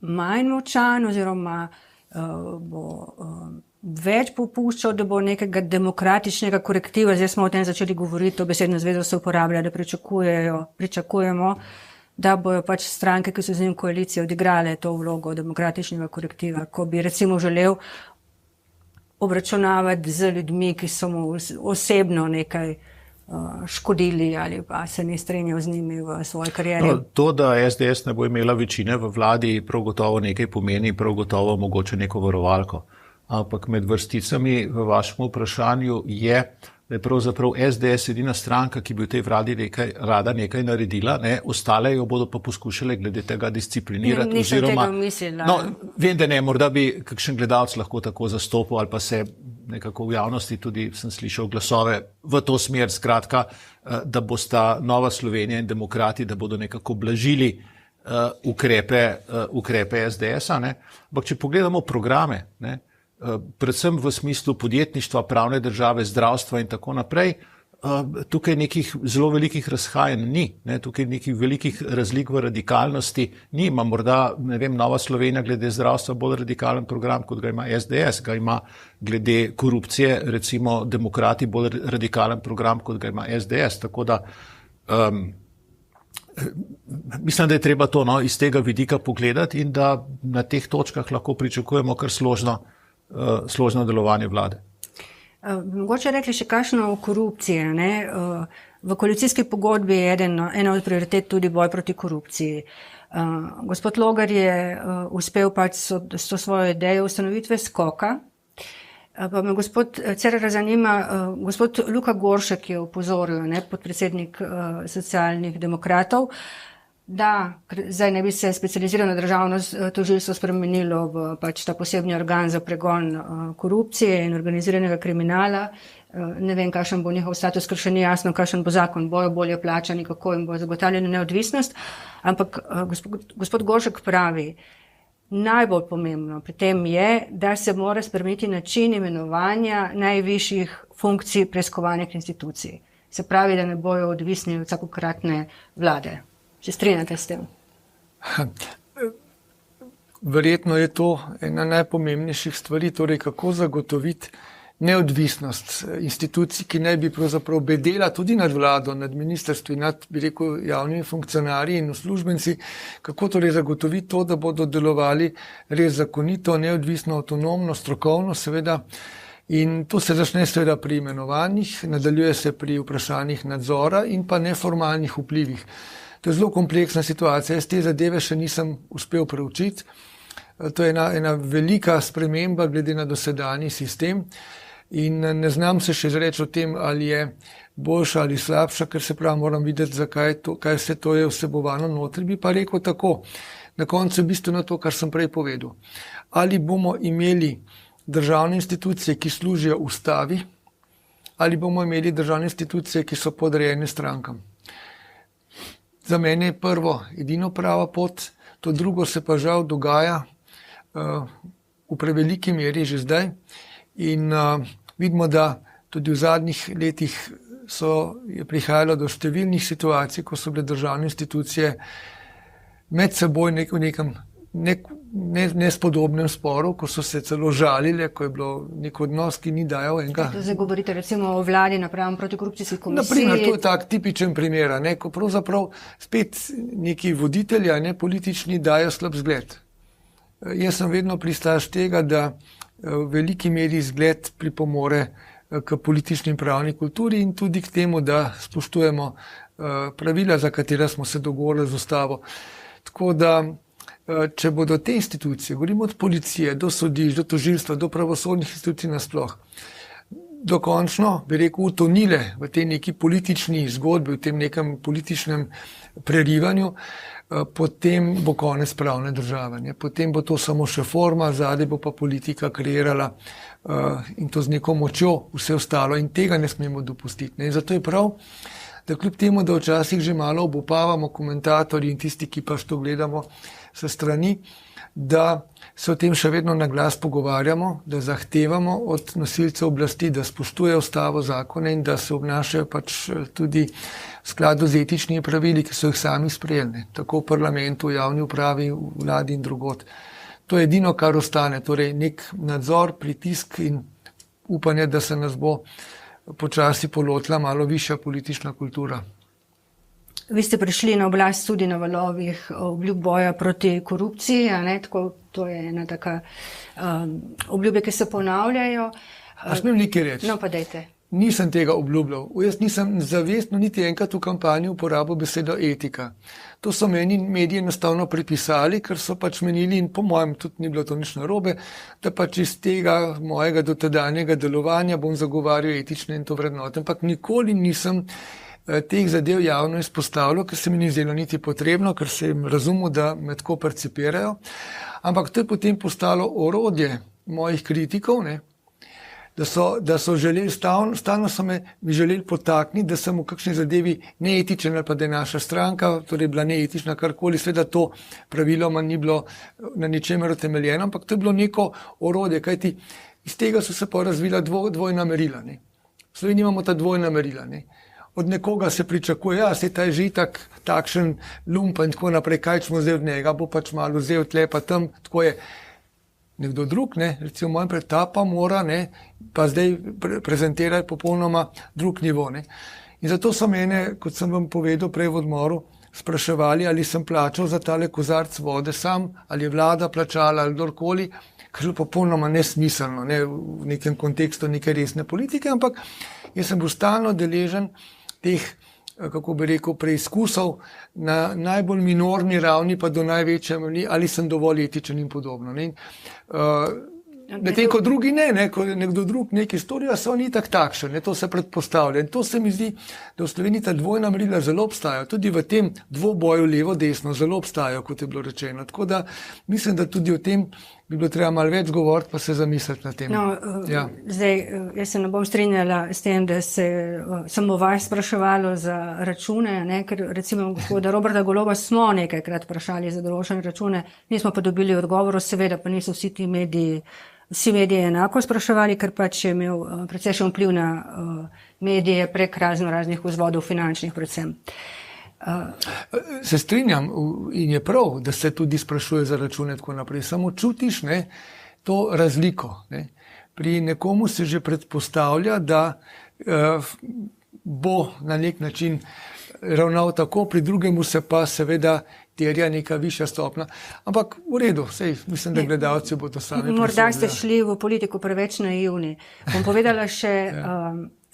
manj močan oziroma bo več popuščal, da bo nekega demokratičnega korektiva, zdaj smo o tem začeli govoriti, to besedno zvezo se uporablja, da pričakujemo, da bojo pač stranke, ki so z njim koalicije, odigrale to vlogo demokratičnega korektiva, ko bi recimo želel obračunavati z ljudmi, ki so mu osebno nekaj škodili ali pa se ne strinjajo z njimi v svoji karieri. No, to, da SDS ne bo imela večine v vladi, prav gotovo nekaj pomeni, prav gotovo mogoče neko varovalko. Ampak med vrsticami v vašem vprašanju je, da je pravzaprav SDS edina stranka, ki bi v tej vladi rada nekaj naredila, ne, ostale jo bodo pa poskušale glede tega disciplinirati. Nisem tega mislila. No, vem, da ne, morda bi kakšen gledalec lahko tako zastopil ali pa se nekako v javnosti tudi sem slišal glasove v to smer, skratka, da bosta Nova Slovenija in demokrati, da bodo nekako blažili ukrepe SDS-a. Ampak če pogledamo programe, ne, predvsem v smislu podjetništva, pravne države, zdravstva in tako naprej, tukaj nekih zelo velikih razhajanj ni, ne, tukaj nekih velikih razlik v radikalnosti ni. Ima morda, ne vem, Nova Slovenija glede zdravstva bolj radikalen program, kot ga ima SDS, ga ima glede korupcije, recimo Demokrati bolj radikalen program, kot ga ima SDS. Tako da mislim, da je treba to iz tega vidika pogledati in da na teh točkah lahko pričakujemo kar složno delovanje vlade. Mogoče rekli še kakšno o korupciji. Ne? V koalicijski pogodbi je ena od prioritet tudi boj proti korupciji. Gospod Logar je uspel pač s to svojo idejo ustanovitve skoka. Pa me gospod Cerar zanima, gospod Luka Goršek je upozoril, podpredsednik socialnih demokratov, da zdaj ne bi se specializirano državno tožilstvo spremenilo v pač ta posebni organ za pregon korupcije in organiziranega kriminala. Ne vem, kakšen bo njihov status, ker še ni jasno, kakšen bo zakon, bojo bolje plačani, kako jim bo zagotavljena neodvisnost. Ampak gospod Goršek pravi, najbolj pomembno pri tem je, da se mora spremeniti način imenovanja najvišjih funkcij preiskovalnih institucij. Se pravi, da ne bojo odvisni od vsakokratne vlade. Se strinjate s tem? Verjetno je to ena najpomembnejših stvari, torej kako zagotoviti neodvisnost institucij, ki naj bi pravzaprav bedela tudi nad vlado, nad ministrstvi, nad, bi rekel, javnimi funkcionarji in uslužbenci, kako torej zagotoviti to, da bodo delovali res zakonito, neodvisno, avtonomno, strokovno, seveda. In to se začne seveda pri imenovanjih, nadaljuje se pri vprašanjih nadzora in pa neformalnih vplivih. To je zelo kompleksna situacija, jaz te zadeve še nisem uspel preučiti. To je ena velika sprememba glede na dosedanji sistem in ne znam se še izreči o tem, ali je boljša ali slabša, ker se pravi, moram videti, kaj vse to je vsebovano notri. Bi pa rekel tako, na koncu bistveno to, kar sem prej povedal. Ali bomo imeli državne institucije, ki služijo ustavi, ali bomo imeli državne institucije, ki so podrejene strankam. Za mene je prvo edino prava pot, to drugo se pa žal dogaja v preveliki meri že zdaj in vidimo, da tudi v zadnjih letih je prihajalo do številnih situacij, ko so bile državne institucije med seboj v nekem nespodobnem sporu, ko so se celo žalile, ko je bilo nek odnos, ki ni dajal enega. Zdaj govorite recimo o vladi napram protikorupcijski komisiji. Naprimer, to je tak tipičen primer, ko pravzaprav spet neki voditelji, politični dajo slab zgled. Jaz sem vedno pristaš tega, da v veliki meri zgled pripomore k politični in pravni kulturi in tudi k temu, da spoštujemo pravila, za katera smo se dogovorili z ustavo. Tako da če bodo te institucije, govorimo od policije, do sodišč, do tožilstva, do pravosodnih institucij nasploh, dokončno, bi rekel, utonile v tej neki politični zgodbi, v tem nekem političnem prerivanju, potem bo konec pravne države. Potem bo to samo še forma, zadaj bo pa politika kreirala in to z neko močjo vse ostalo in tega ne smemo dopustiti. In zato je prav, da kljub temu, da včasih že malo obupavamo komentatorji in tisti, ki pač to gledamo sa strani, da se o tem še vedno na glas pogovarjamo, da zahtevamo od nosilcev oblasti, da spoštujejo ustavo, zakone in da se obnašajo pač tudi v skladu z etičnimi pravili, ki so jih sami sprejeli, tako v parlamentu, v javni upravi, v vladi in drugod. To je edino, kar ostane, torej nek nadzor, pritisk in upanje, da se nas bo počasi polotila malo višja politična kultura. Vi ste prišli na oblast tudi na valovih obljub boja proti korupciji, tako to je ena taka obljube, ki se ponavljajo. A smem nekaj reči? No, pa dajte. Nisem tega obljubljal. Jaz nisem zavestno niti enkrat v kampanji uporabil besedo etika. To so meni mediji enostavno pripisali, ker so pač menili in po mojem tudi ni bilo to nič narobe, da pač iz tega mojega dotedanjega delovanja bom zagovarjal etične in to vrednote. Ampak nikoli nisem teh zadev javno izpostavljal, ker se mi ni zdelo niti potrebno, ker sem razumel, da me tako percipirajo. Ampak to je potem postalo orodje mojih kritikov, da so želeli, stalno so me želeli potakniti, da sem v kakšni zadevi neetičen ali pa da je naša stranka, torej bila neetična karkoli, seveda to praviloma ni bilo na ničemer utemeljeno, ampak to je bilo neko orodje, kajti iz tega so se pa razvila dvojna merila. V Sloveniji imamo ta dvojna merila. Ne? Od nekoga se pričakuje, se ta je že takšen lump in tako naprej, kaj smo zdaj od njega, bo pač malo vzel tle pa tam, tako je. Nekdo drug, recimo moj pretap pa mora, pa zdaj prezentirati popolnoma drug nivo. In zato so mene, kot sem vam povedal prej v odmoru, spraševali, ali sem plačal za tale kozarc vode sam, ali je vlada plačala, ali kdorkoli, kar je popolnoma nesmiselno, v nekem kontekstu neke resne politike, ampak jaz sem bil stalno deležen teh, kako bi rekel, preizkusov na najbolj minorni ravni, pa do največje ravni, ali sem dovolj etičen in podobno. Medtem ko drugi ko nekdo drug nekaj storijo, so ni takšen, to se predpostavlja. In to se mi zdi, da v Sloveniji ta dvojna merila zelo obstajajo, tudi v tem dvoboju levo-desno zelo obstajajo, kot je bilo rečeno. Tako da mislim, da tudi o tem bi bilo treba malo več govoriti, pa se zamisliti na tem. Zdaj, jaz se ne bom strinjala s tem, da se samo vas spraševalo za račune, ker recimo gospoda Roberta Goloba smo nekajkrat vprašali za določene račune, nismo pa dobili odgovorov, seveda pa niso vsi mediji enako spraševali, ker pač je imel precejšen vpliv na medije prek raznih vzvodov, finančnih predvsem. Se strinjam in je prav, da se tudi sprašuje za račune tako naprej, samo čutiš to razliko. Pri nekomu se že predpostavlja, da bo na nek način ravnal tako, pri drugemu se pa seveda terja neka višja stopna. Ampak v redu, mislim, da gledalci bodo sami presodili. Morda ste šli v politiko preveč naivni. Bom povedala še,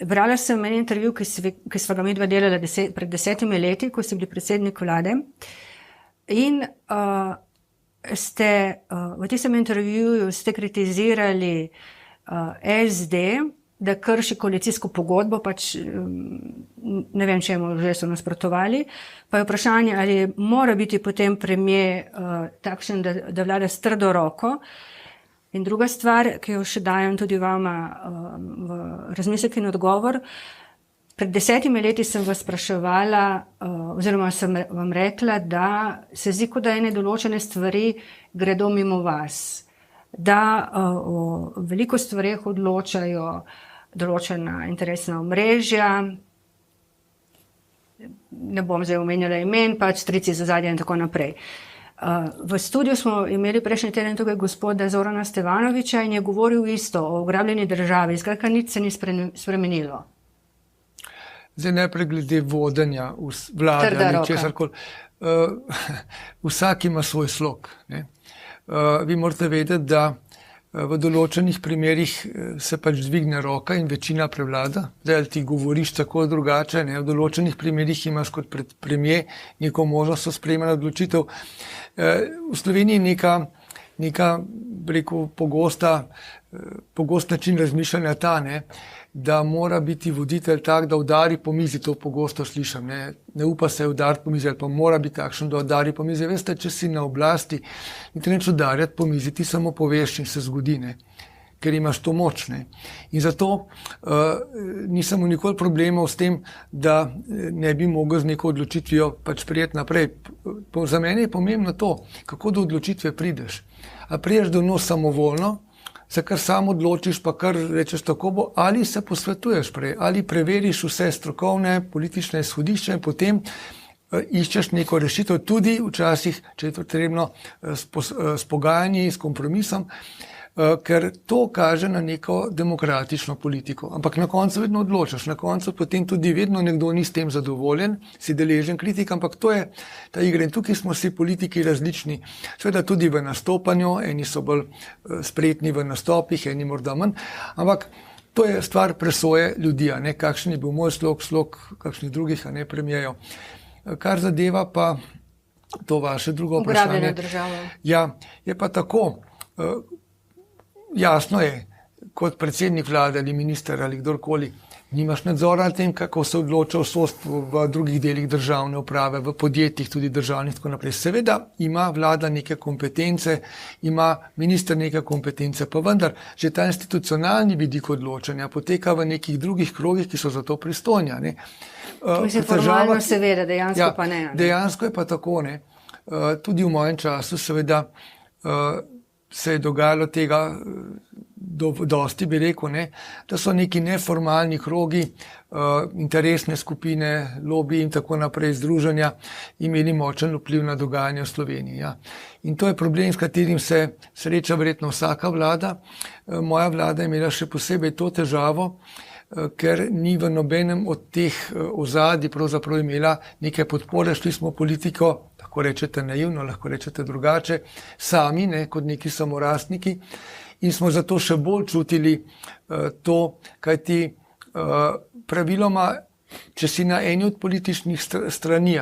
brala sem en intervju, ki sva ga midva delala pred 10 leti, ko ste bili predsednik vlade. In ste v tistem intervjuju ste kritizirali SD, da krši koalicijsko pogodbo, pač ne vem, čemu že so nasprotovali, pa je vprašanje, ali mora biti potem premier takšen, da vlada s trdo roko. In druga stvar, ki jo še dajem tudi vama v razmislek in odgovor, pred 10 leti sem vas spraševala, oziroma sem vam rekla, da se zdi, kot da ene določene stvari gredo mimo vas, da o veliko stvareh odločajo določena interesna omrežja, ne bom zdaj omenjala imen, pač strici za zadnje in tako naprej. V studiu smo imeli prejšnji teden tukaj gospoda Zorana Stevanovića in je govoril isto o ugrabljeni državi, skratka nič se ni spremenilo. Zdaj najprej glede vodenja vlade ali česarkoli. Vsak ima svoj slog. Vi morate vedeti, da v določenih primerih se pač dvigne roka in večina prevlada. Zdaj ti govoriš tako drugače, v določenih primerih imaš kot premier neko možnost sprejemanja odločitev. V Sloveniji neka rekel, pogost način razmišljanja ta, da mora biti voditelj tak, da udari po mizi, to pogosto slišam, ne upa se udariti po mizi, ali pa mora biti takšen, da udari po mizi. Veste, če si na oblasti, ni te neč udarjati po mizi, ti samo poveš in se zgodi, ker imaš to moč. In zato nisem v nikoli problemov s tem, da ne bi mogel z neko odločitvijo pač prijeti naprej. Za mene je pomembno to, kako do odločitve prideš. A priješ do njo samovoljno, se kar sam odločiš, pa kar rečeš tako bo, ali se posvetuješ prej, ali preveriš vse strokovne, politične izhodišče in potem iščeš neko rešitev, tudi včasih, če je to potrebno, s pogajanji, s kompromisom, ker to kaže na neko demokratično politiko. Ampak na koncu vedno odločaš, na koncu potem tudi vedno nekdo ni s tem zadovoljen, si deležen kritik, ampak to je ta igra in tukaj smo si politiki različni. Seveda tudi v nastopanju, eni so bolj spretni v nastopih, eni morda manj, ampak to je stvar presoje ljudi, kakšen je bil moj slog kakšnih drugih, premijejo. Kar zadeva pa to vaše drugo vprašanje. Ugrabljena država. Ja, je pa tako. Jasno je, kot predsednik vlade ali minister ali kdorkoli, nimaš nadzora nad tem, kako se odloča v sodstvu, v drugih delih državne uprave, v podjetjih, tudi državnih in tako naprej. Seveda ima vlada neke kompetence, ima minister neke kompetence, pa vendar že ta institucionalni vidik odločanja poteka v nekih drugih krogih, ki so za to pristojni. Mislim, formalno seveda, dejansko pa ne. Dejansko je pa tako, tudi v mojem času seveda se je dogajalo tega dosti bi rekel, ne, da so neki neformalni krogi, interesne skupine, lobiji in tako naprej, združenja imeli močen vpliv na dogajanje v Sloveniji. Ja. In to je problem, s katerim se sreča verjetno vsaka vlada. Moja vlada je imela še posebej to težavo, ker ni v nobenem od teh ozadij pravzaprav imela neke podpore. Šli smo politiko, lahko rečete naivno, lahko rečete drugače, sami, ne, kot neki samorastniki, in smo zato še bolj čutili to, kajti praviloma, če si na eni od političnih strani,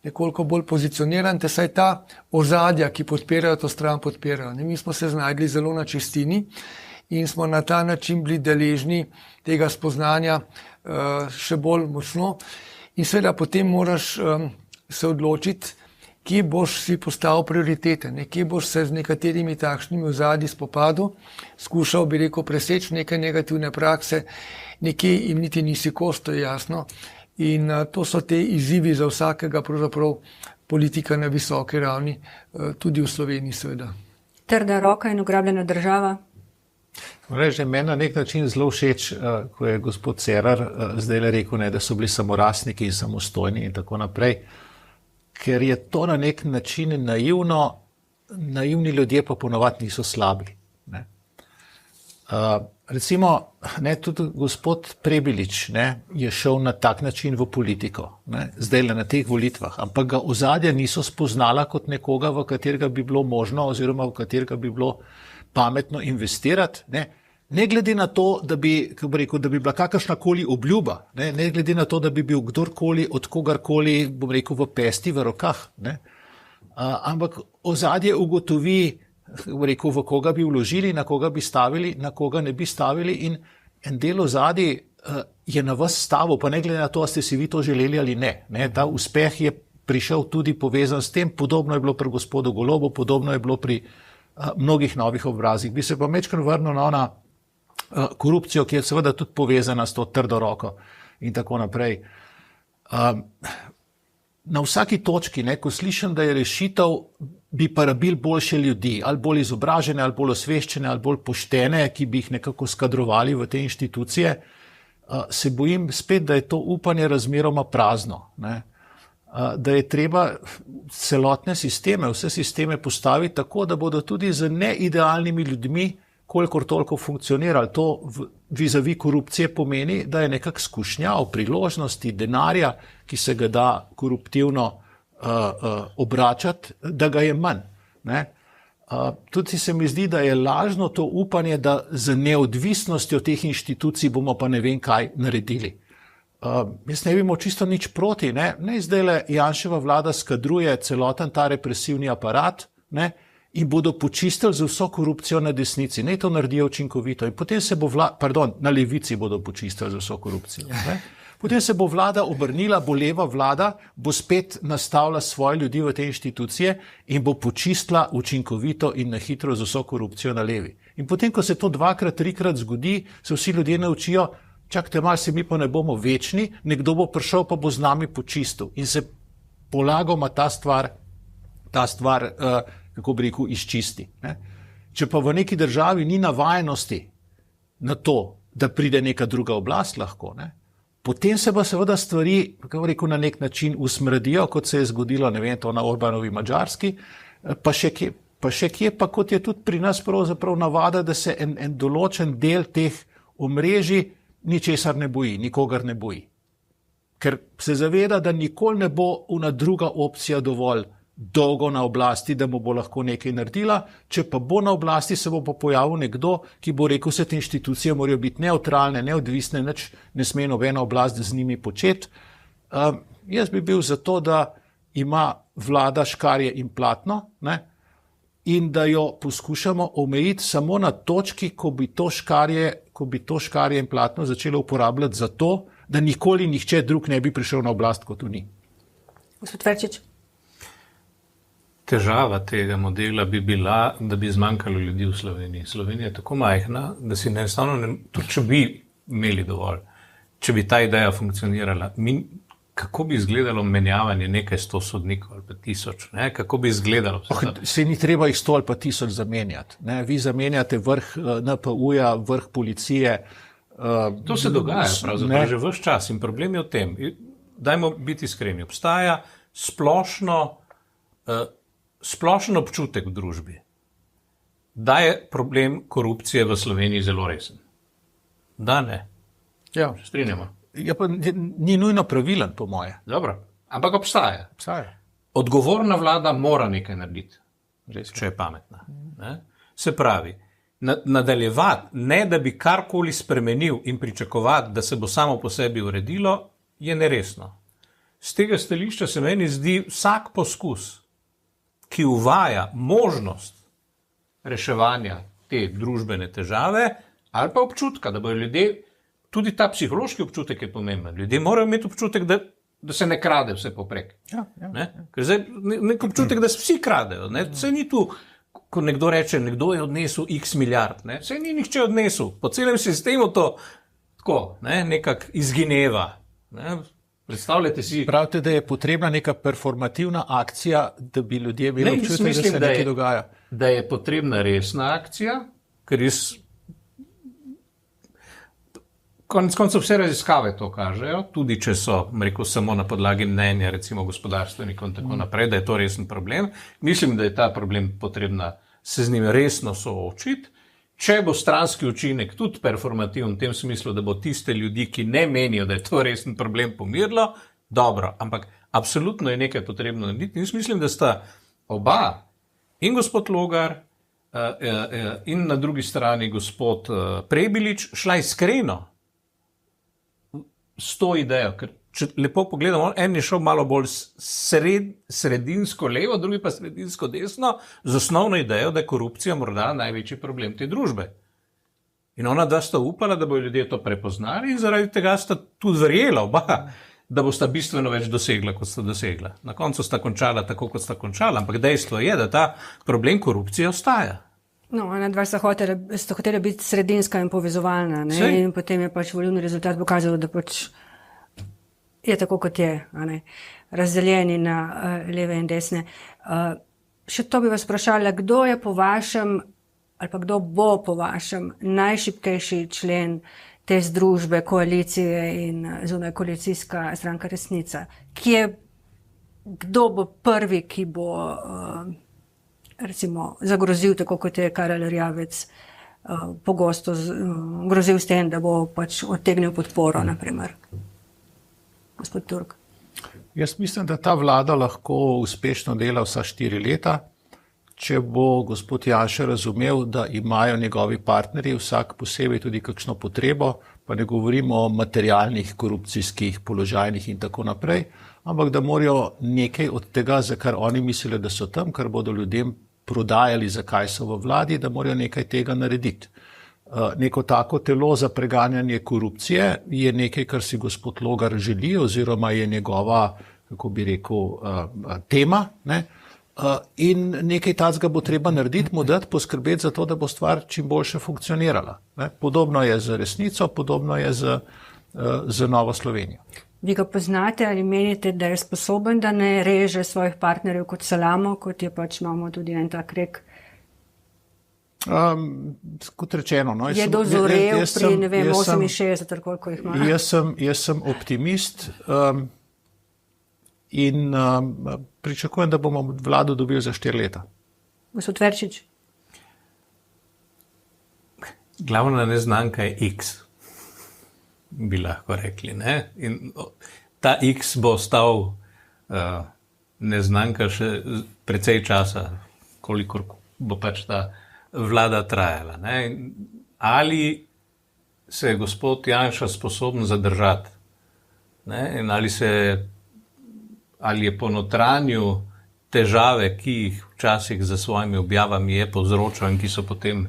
nekoliko bolj pozicioniran, te saj ta ozadja, ki podpirajo to stran, podpirajo. Ne? Mi smo se znajdli zelo na čistini in smo na ta način bili deležni tega spoznanja še bolj močno. In seveda potem moraš se odločiti, kje boš si postavil prioritete, ne? Kje boš se z nekaterimi takšnimi ozadji spopadel, skušal, bi rekel, preseči neke negativne prakse, nekje jim niti nisi kos, to je jasno. In to so te izzivi za vsakega pravzaprav politika na visoki ravni, tudi v Sloveniji seveda. Trda roka in ugrabljena država? Reči, meni na nek način zelo všeč, ko je gospod Cerar zdaj rekel, ne, da so bili samorastniki in samostojni in tako naprej, ker je to na nek način naivno, naivni ljudje pa ponovadi niso slabi. Ne. Recimo, ne, tudi gospod Prebilič, ne, je šel na tak način v politiko, ne, zdaj na teh volitvah, ampak ga ozadja niso spoznala kot nekoga, v katerega bi bilo možno oziroma v katerega bi bilo pametno investirati, ne glede na to, da bi bila kakršnakoli obljuba, ne glede na to, da bi bil kdorkoli od kogarkoli, bom rekel, v pesti, v rokah, ne. Ampak ozadje ugotovi, rekel, v koga bi vložili, na koga bi stavili, na koga ne bi stavili, in en del ozadij je na vas stavil, pa ne glede na to, a ste si vi to želeli ali ne. Ta uspeh je prišel tudi povezan s tem, podobno je bilo pri gospodu Golobu, podobno je bilo pri mnogih novih obrazih. Bi se pa mečkrat vrnil na korupcijo, ki je seveda tudi povezana s to trdo roko in tako naprej. Na vsaki točki, ne, ko slišim, da je rešitev, bi pa rabili boljše ljudi, ali bolj izobražene, ali bolj osveščene, ali bolj poštene, ki bi jih nekako skadrovali v te inštitucije, se bojim spet, da je to upanje razmeroma prazno, ne. Da je treba celotne sisteme, vse sisteme postaviti tako, da bodo tudi z neidealnimi ljudmi kolikor toliko funkcionirali. To vizavi korupcije pomeni, da je nekak skušnjav priložnosti, denarja, ki se ga da koruptivno obračati, da ga je manj. Ne? Tudi se mi zdi, da je lažno to upanje, da z neodvisnostjo teh inštitucij bomo pa ne vem kaj naredili. Jaz ne bi imel čisto nič proti, ne zdajle Janševa vlada skadruje celoten ta represivni aparat, ne, in bodo počistili z vso korupcijo na desnici, ne to naredijo učinkovito in potem se bo na levici bodo počistili z vso korupcijo, ne. Potem se bo vlada obrnila, bo leva vlada, bo spet nastavila svoje ljudi v te inštitucije in bo počistila učinkovito in na hitro z vso korupcijo na levi. In potem, ko se to dvakrat, trikrat zgodi, se vsi ljudje naučijo, čakajte malo, se mi pa ne bomo večni, nekdo bo prišel pa bo z nami počistil. In se polagoma ta stvar, kako bi rekel, izčisti. Ne? Če pa v neki državi ni navajenosti na to, da pride neka druga oblast lahko, ne? Potem se pa seveda stvari, kako bi rekel, na nek način usmrdijo, kot se je zgodilo, ne vem, to na Orbanovi Madžarski, pa še kje, pa kot je tudi pri nas pravzaprav navada, da se en določen del teh omrežij ničesar ne boji, nikogar ne boji. Ker se zaveda, da nikoli ne bo ona druga opcija dovolj dolgo na oblasti, da mu bo lahko nekaj naredila, če pa bo na oblasti, se bo pa pojavil nekdo, ki bo rekel, vse te inštitucije morajo biti neutralne, neodvisne, nič ne sme nobena oblast z njimi početi. Jaz bi bil za to, da ima vlada škarje in platno, ne, in da jo poskušamo omejiti samo na točki, ko bi to škarje in platno začelo uporabljati za to, da nikoli nihče drug ne bi prišel na oblast kot oni. Gospod Verčič. Težava tega modela bi bila, da bi zmanjkalo ljudi v Sloveniji. Slovenija je tako majhna, da si enostavno, tudi če bi imeli dovolj, če bi ta ideja funkcionirala, mi kako bi izgledalo menjavanje nekaj 100 sodnikov ali pa 1000, ne? Kako bi izgledalo? Se ni treba jih 100 ali pa 1000 zamenjati. Ne? Vi zamenjate vrh NPU-ja, vrh policije. To se dogaja pravzaprav že ves čas in problem je v tem. Dajmo biti iskreni. Obstaja splošen občutek v družbi, da je problem korupcije v Sloveniji zelo resen. Da ne. Ja. Strinjamo. Ja, pa ni nujno pravilen, po moje. Dobro, ampak obstaja. Obstaja. Odgovorna vlada mora nekaj narediti, Res. če je pametna. Ne? Se pravi, nadaljevati, ne da bi karkoli spremenil in pričakovati, da se bo samo po sebi uredilo, je neresno. Z tega stališča se meni zdi vsak poskus, ki uvaja možnost reševanja te družbene težave ali pa občutka, da bodo ljudje, tudi ta psihološki občutek je pomemben, ljudje morajo imeti občutek, da se ne krade vse poprek. Ja. Ker zdaj nek občutek, da se vsi kradejo. Ne? Vse ni tu, ko nekdo reče, nekdo je odnesel x milijard. Ne? Vse ni nihče odnesel. Po celem sistemu to tako, nekako izgineva. Ne? Predstavljate si... Pravite, da je potrebna neka performativna akcija, da bi ljudje imeli občutek, da se nekaj dogaja. Da je potrebna resna akcija, ker konec koncev vse raziskave to kažejo, tudi če so, rekel, samo na podlagi mnenja, recimo gospodarstvenikov in tako naprej, da je to resen problem. Mislim, da je ta problem potrebna se z njim resno soočiti. Če bo stranski učinek tudi performativen v tem smislu, da bo tiste ljudi, ki ne menijo, da je to resen problem, pomirilo, dobro, ampak absolutno je nekaj potrebno narediti. In mislim, da sta oba, in gospod Logar, in na drugi strani gospod Prebilič, šla iskreno s to idejo, ker če lepo pogledamo, en je šel malo bolj sredinsko levo, drugi pa sredinsko desno, z osnovno idejo, da je korupcija morda največji problem te družbe. In ona dva sta upala, da bodo ljudje to prepoznali in zaradi tega sta tudi verjela oba, da bosta bistveno več dosegla, kot sta dosegla. Na koncu sta končala tako, kot sta končala, ampak dejstvo je, da ta problem korupcije ostaja. No, ona dva sta hotela biti sredinska in povezovalna, ne? In potem je pač volilni rezultat pokazal, da pač je tako, kot je, razdeljeni na leve in desne. Še to bi vas vprašala, kdo je po vašem, ali pa kdo bo po vašem najšibkejši člen te združbe, koalicije in zunaj koalicijska stranka Resnica? Kdo bo prvi, ki bo recimo zagrozil, tako kot je Karel Erjavec pogosto grozil s tem, da bo pač odtegnil podporo, naprimer. Gospod Turk. Jaz mislim, da ta vlada lahko uspešno dela vsa 4 leta, če bo gospod Janša razumel, da imajo njegovi partnerji vsak posebej tudi kakšno potrebo, pa ne govorimo o materialnih, korupcijskih, položajnih in tako naprej, ampak da morajo nekaj od tega, za kar oni mislijo, da so tam, kar bodo ljudem prodajali, zakaj so v vladi, da morajo nekaj tega narediti. Neko tako telo za preganjanje korupcije je nekaj, kar si gospod Logar želi, oziroma je njegova, kako bi rekel, tema, ne? In nekaj takega bo treba narediti, mu dati, poskrbeti za to, da bo stvar čim boljše funkcionirala. Ne? Podobno je z Resnico, podobno je z Novo Slovenijo. Vi ga poznate ali menite, da je sposoben, da ne reže svojih partnerjev kot salamo, kot je pač imamo tudi en tak rek? Kot rečeno, no, je dozorel pri, ne vem, 68, ali koliko jih ima. Jaz sem optimist in pričakujem, da bomo vlado dobili za 4 leta. Gospod Verčič? Glavna neznanka je X, bi lahko rekli. Ne? In ta X bo ostal neznanka še precej časa, kolikor bo pač ta vlada trajala. Ne? Ali se je gospod Janša sposoben zadržati? Ne? In ali je po notranju težave, ki jih včasih za svojimi objavami je povzročal in ki so potem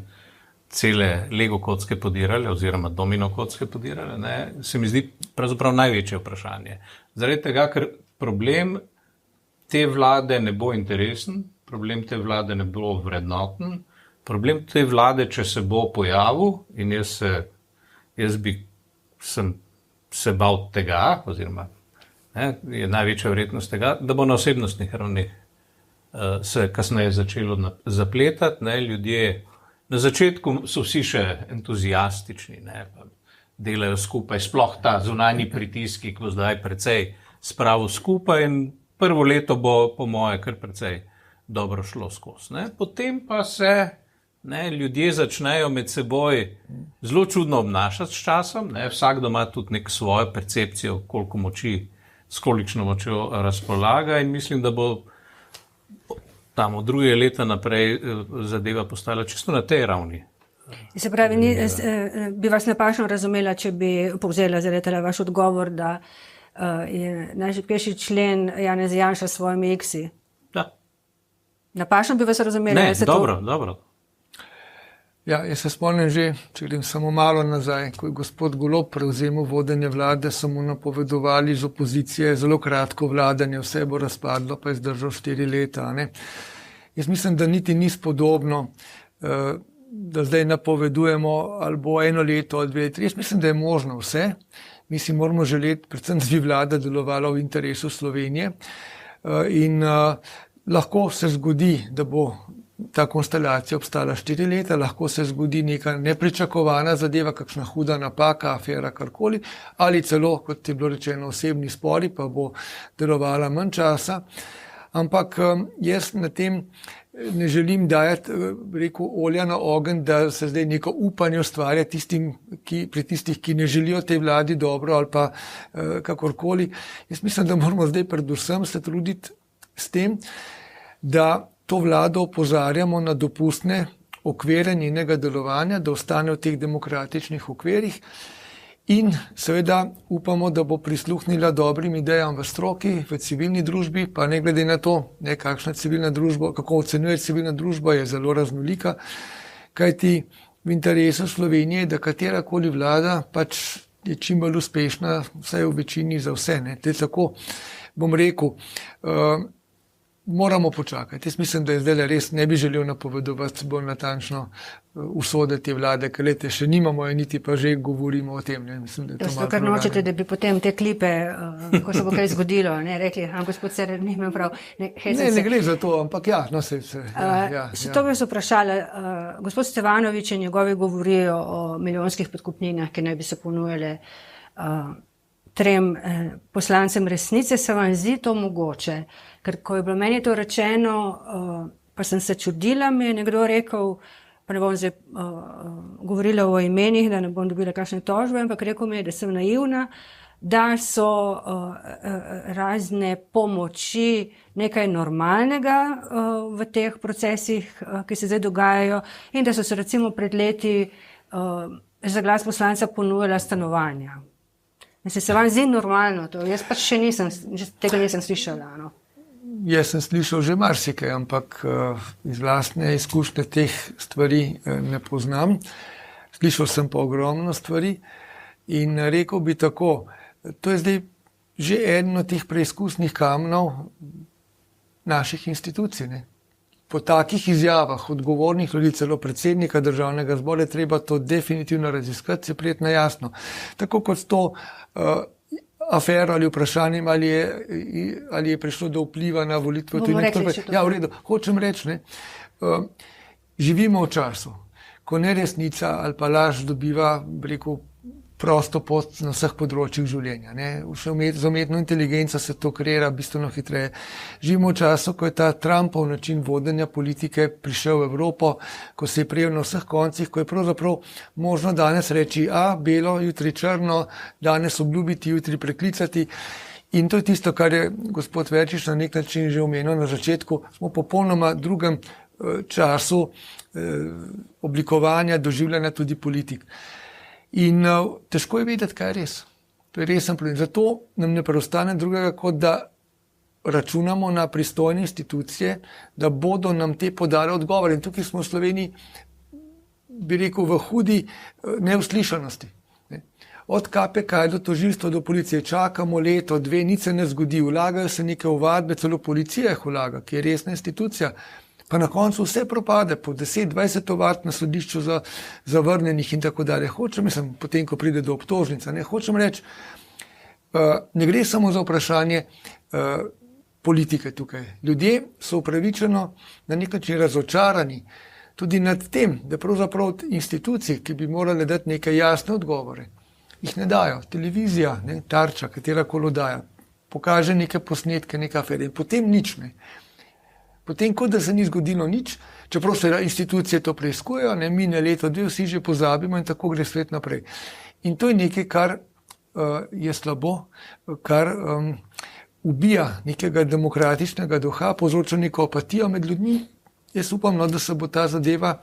cele Lego kocke podirale oziroma domino kocke podirale, ne? Se mi zdi pravzaprav največje vprašanje. Zaradi tega, ker problem te vlade ne bo interesen, problem te vlade ne bo vrednoten, problem te vlade, če se bo pojavil, in sem se bal tega, oziroma je največja verjetnost tega, da bo na osebnostnih ravneh se kasneje začelo zapletati. Ne? Ljudje na začetku so vsi še entuzijastični, ne? Pa delajo skupaj, sploh ta zunanji pritiski, ki bo zdaj precej spravil skupaj in prvo leto bo po moje kar precej dobro šlo skozi. Ne? Potem pa se ljudje začnejo med seboj zelo čudno obnašati s časom. Ne? Vsakdo ima tudi nek svojo percepcijo, s kolikšno močjo razpolaga in mislim, da bo tam od druge leta naprej zadeva postala čisto na tej ravni. Se pravi, bi vas napačno razumela, če bi povzela zdaj vaš odgovor, da je najšibkejši člen Janez Janša s svojimi X-i. Da. Napačno bi vas razumela? Ne, dobro. Ja, jaz se spomnim že, če grem samo malo nazaj, ko je gospod Golob prevzemal vodenje vlade, so mu napovedovali iz opozicije zelo kratko vladanje, vse bo razpadlo, pa je zdržal 4 leta. Ne? Jaz mislim, da niti ni spodobno, da zdaj napovedujemo ali bo 1 leto ali 2, 3. Jaz mislim, da je možno vse. Mi si moramo želeti, predvsem, da bi vlada delovala v interesu Slovenije in lahko se zgodi, da bo ta konstelacija obstala 4 leta, lahko se zgodi neka nepričakovana zadeva, kakšna huda napaka, afera, karkoli, ali celo, kot je bilo rečeno, osebni spori, pa bo delovala manj časa. Ampak jaz na tem ne želim dajati, olja na ogenj, da se zdaj neko upanje ustvarja pri tistih, ki ne želijo tej vladi dobro ali pa kakorkoli. Jaz mislim, da moramo zdaj predvsem se truditi s tem, da to vlado opozarjamo na dopustne okvire njenega delovanja, da ostane v teh demokratičnih okvirih in seveda upamo, da bo prisluhnila dobrim idejam v stroki, v civilni družbi, pa ne glede na to, kakšna civilna družba, kako ocenjuje civilna družba, je zelo raznolika, kajti v interesu Slovenije, da katerakoli vlada pač je čim bolj uspešna, vsaj v večini za vse. Tako bom rekel, moramo počakati. Jaz mislim, da je zdaj res ne bi želel napovedovati bolj natančno usode te vlade, ker lete še nimamo niti pa že govorimo o tem. Mislim, da je to malo kar nočete, da bi potem te klipe, ko se bo kaj zgodilo, rekli, gospod Cerar, ni imel prav. Ne gre za to, ampak ja. To bi se vprašala. Gospod Stevanović in njegovi govorijo o milijonskih podkupninah, ki naj bi se ponujale 3 poslancem resnice. Se vam zdi to mogoče? Ker ko je bilo meni to rečeno, pa sem se čudila, mi je nekdo rekel, pa ne bom zdaj govorila o imenih, da ne bom dobila kakšne tožbe, ampak rekel mi je, da sem naivna, da so razne pomoči nekaj normalnega v teh procesih, ki se zdaj dogajajo in da so se recimo pred leti za glas poslanca ponujala stanovanja. Se vam zdi normalno to? Jaz pač tega nisem slišala. Jaz sem slišal že marsikaj, ampak iz vlastne izkušnje teh stvari ne poznam. Slišal sem pa ogromno stvari in rekel bi tako, to je zdaj že eden od teh preizkusnih kamnov naših institucij. Po takih izjavah odgovornih ljudi, celo predsednika Državnega zbora, je treba to definitivno raziskati, se prijeti na jasno. Tako kot to afero ali vprašanjem, ali je prišlo do vpliva na volitve. Ja, v redu. Hočem reči, živimo v času, ko neresnica ali pa laž dobiva, prosto pot na vseh področjih življenja. Z umetno inteligenco se to kreira bistveno hitreje. Živimo v času, ko je ta Trumpov način vodenja politike prišel v Evropo, ko se je prijel na vseh koncih, ko je pravzaprav možno danes reči belo, jutri črno, danes obljubiti, jutri preklicati. In to je tisto, kar je gospod Verčič na nek način že omenil na začetku. Smo v popolnoma drugem času oblikovanja, doživljanja tudi politik. In težko je vedeti, kaj je res. To je resen problem. Zato nam ne preostane drugega, kot da računamo na pristojne institucije, da bodo nam te podale odgovore. In tukaj smo v Sloveniji, bi rekel, v hudi neuslišanosti. Od KPK do tožilstva do policije čakamo leto, 2, nič se ne zgodi, vlagajo se neke ovadbe, celo policija jih vlaga, ki je resna institucija. Pa na koncu vse propade, po 10-20 ovadb na sodišču zavrnjenih in tako dalje. Potem, ko pride do obtožnice, hočem reči, ne gre samo za vprašanje politike tukaj. Ljudje so upravičeno na nek način razočarani tudi nad tem, da pravzaprav institucije, ki bi morale dati neke jasne odgovore, jih ne dajo. Televizija, ne, Tarča, katera kolodaja, pokaže neke posnetke, neke afere in potem nič. Ne. Potem, kot da se ni zgodilo nič, čeprav se institucije to preiskujejo, ne, mine leto, dve, vsi že pozabimo in tako gre svet naprej. In to je nekaj, kar je slabo, kar ubija nekega demokratičnega duha, povzroča neko apatijo med ljudmi. Jaz upam, no, da se bo ta zadeva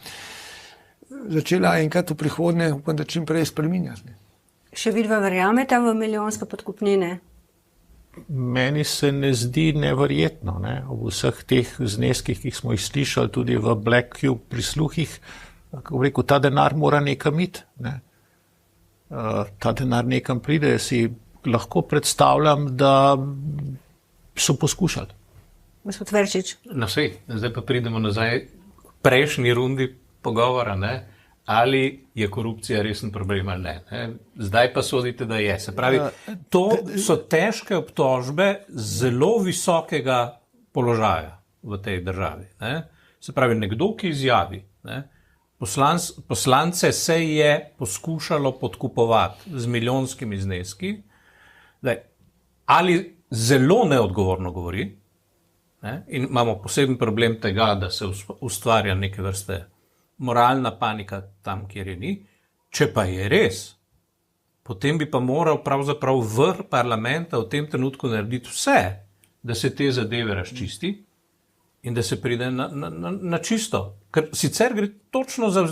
začela enkrat v prihodnje, upam, da čim prej spreminjati. Še vidva verjameta v milijonske podkupnine? Meni se ne zdi neverjetno, ne? Ob vseh teh zneskih, ki smo jih slišali tudi v Black Cube prisluhih, kako rekel, ta denar mora nekam iti. Ne? Ta denar nekam pride, jaz si lahko predstavljam, da so poskušali. Gospod Verčič. Na vse, zdaj pa pridemo nazaj k prejšnji rundi pogovora, ne? Ali je korupcija resen problem ali ne. Zdaj pa sodite, da je. Se pravi, to so težke obtožbe zelo visokega položaja v tej državi. Ne? Se pravi, nekdo, ki izjavi, ne? Poslance se je poskušalo podkupovati z milijonskimi zneski, ali zelo neodgovorno govori, ne? In imamo poseben problem tega, da se ustvarja neke vrste moralna panika tam, kjer je ni. Če pa je res, potem bi pa moral pravzaprav vrh parlamenta v tem trenutku narediti vse, da se te zadeve razčisti in da se pride na čisto. Ker sicer gre točno za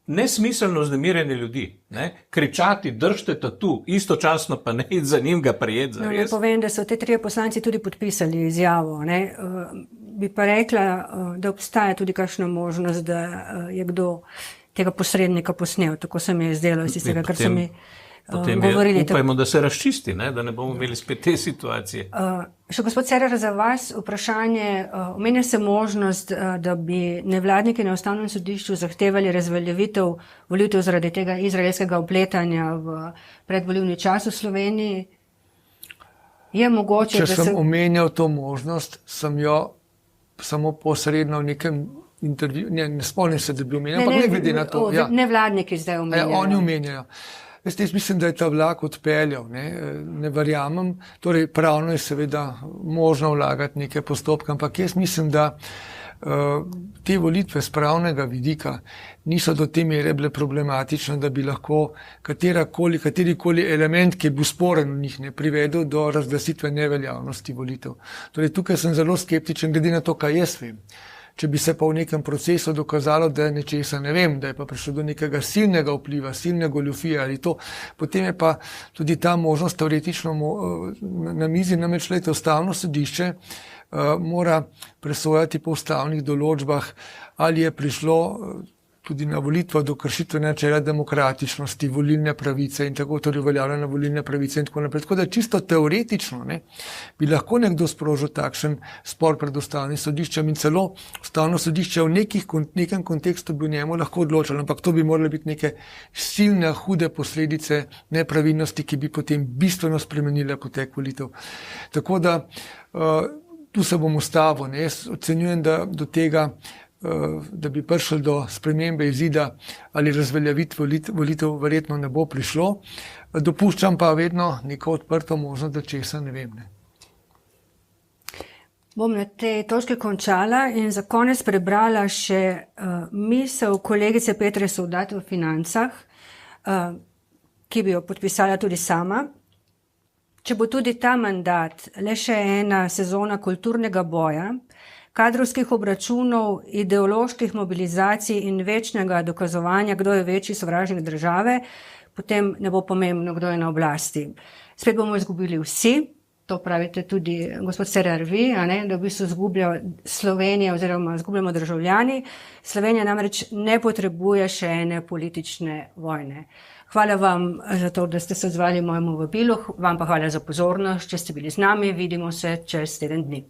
nesmiselno vznemirjanje ljudi. Ne? Kričati, držite tatu, istočasno pa ne iti za njim ga prijeti za res. No, povem, da so te trije poslanci tudi podpisali izjavo. Ne? Bi pa rekla, da obstaja tudi kakšna možnost, da je kdo tega posrednika posnel. Tako se mi je zdelo iz tistega, kar so mi govorili. Upajmo, da se razčisti, ne? Da ne bomo imeli spet te situacije. Še gospod Cerar, za vas vprašanje, omenja se možnost, da bi nevladniki na Ustavnem sodišču zahtevali razveljavitev volitev zaradi tega izraelskega vpletanja v predvolilni čas v Sloveniji. Je mogoče, Če sem omenjal to možnost, sem jo samo posredno v nekem intervju, ne spomnim se, da bi omenjal, ampak ne glede na to. Nevladniki zdaj omenjajo. Oni omenjajo. Veste, jaz mislim, da je ta vlak odpeljal, ne verjamem, torej pravno je seveda možno vlagati neke postopke, ampak jaz mislim, da te volitve z pravnega vidika niso do te mere bile problematične, da bi lahko katerikoli element, ki je bil sporen v njih, ne privedel do razglasitve neveljavnosti volitev. Torej tukaj sem zelo skeptičen, glede na to, kaj jaz vem. Če bi se pa v nekem procesu dokazalo, da je nečesa ne vem, da je pa prišlo do nekega silnega vpliva, silne goljufije ali to, potem je pa tudi ta možnost teoretično na mizi, namreč Ustavno sodišče mora presojati po ustavnih določbah, ali je prišlo tudi na volitvah do kršitve načela demokratičnosti, volilne pravice in tako, torej uveljavljene volilne pravice in tako naprej. Tako da čisto teoretično bi lahko nekdo sprožil takšen spor pred Ustavnim sodiščem in celo Ustavno sodišče v nekem kontekstu bi v njemu lahko odločalo, ampak to bi morale biti neke silne, hude posledice nepravilnosti, ki bi potem bistveno spremenile potek volitev. Tako da tu se bom ustavil. Jaz ocenjujem, da do tega, da bi prišel do spremembe izida ali razveljavitve volitev verjetno ne bo prišlo. Dopuščam pa vedno neko odprto možnost, da česa ne vem. Bom na tej točki končala in za konec prebrala še misel kolegice Petre Sovdat v Financah, ki bi jo podpisala tudi sama. Če bo tudi ta mandat le še ena sezona kulturnega boja, kadrovskih obračunov, ideoloških mobilizacij in večnega dokazovanja, kdo je večji sovražnik države, potem ne bo pomembno, kdo je na oblasti. Spet bomo izgubili vsi, to pravite tudi gospod Cerar vi, da v bistvu izgublja Slovenija oziroma izgubljamo državljani. Slovenija namreč ne potrebuje še ene politične vojne. Hvala vam za to, da ste se odzvali mojemu vabilu, vam pa hvala za pozornost, če ste bili z nami, vidimo se čez teden dni.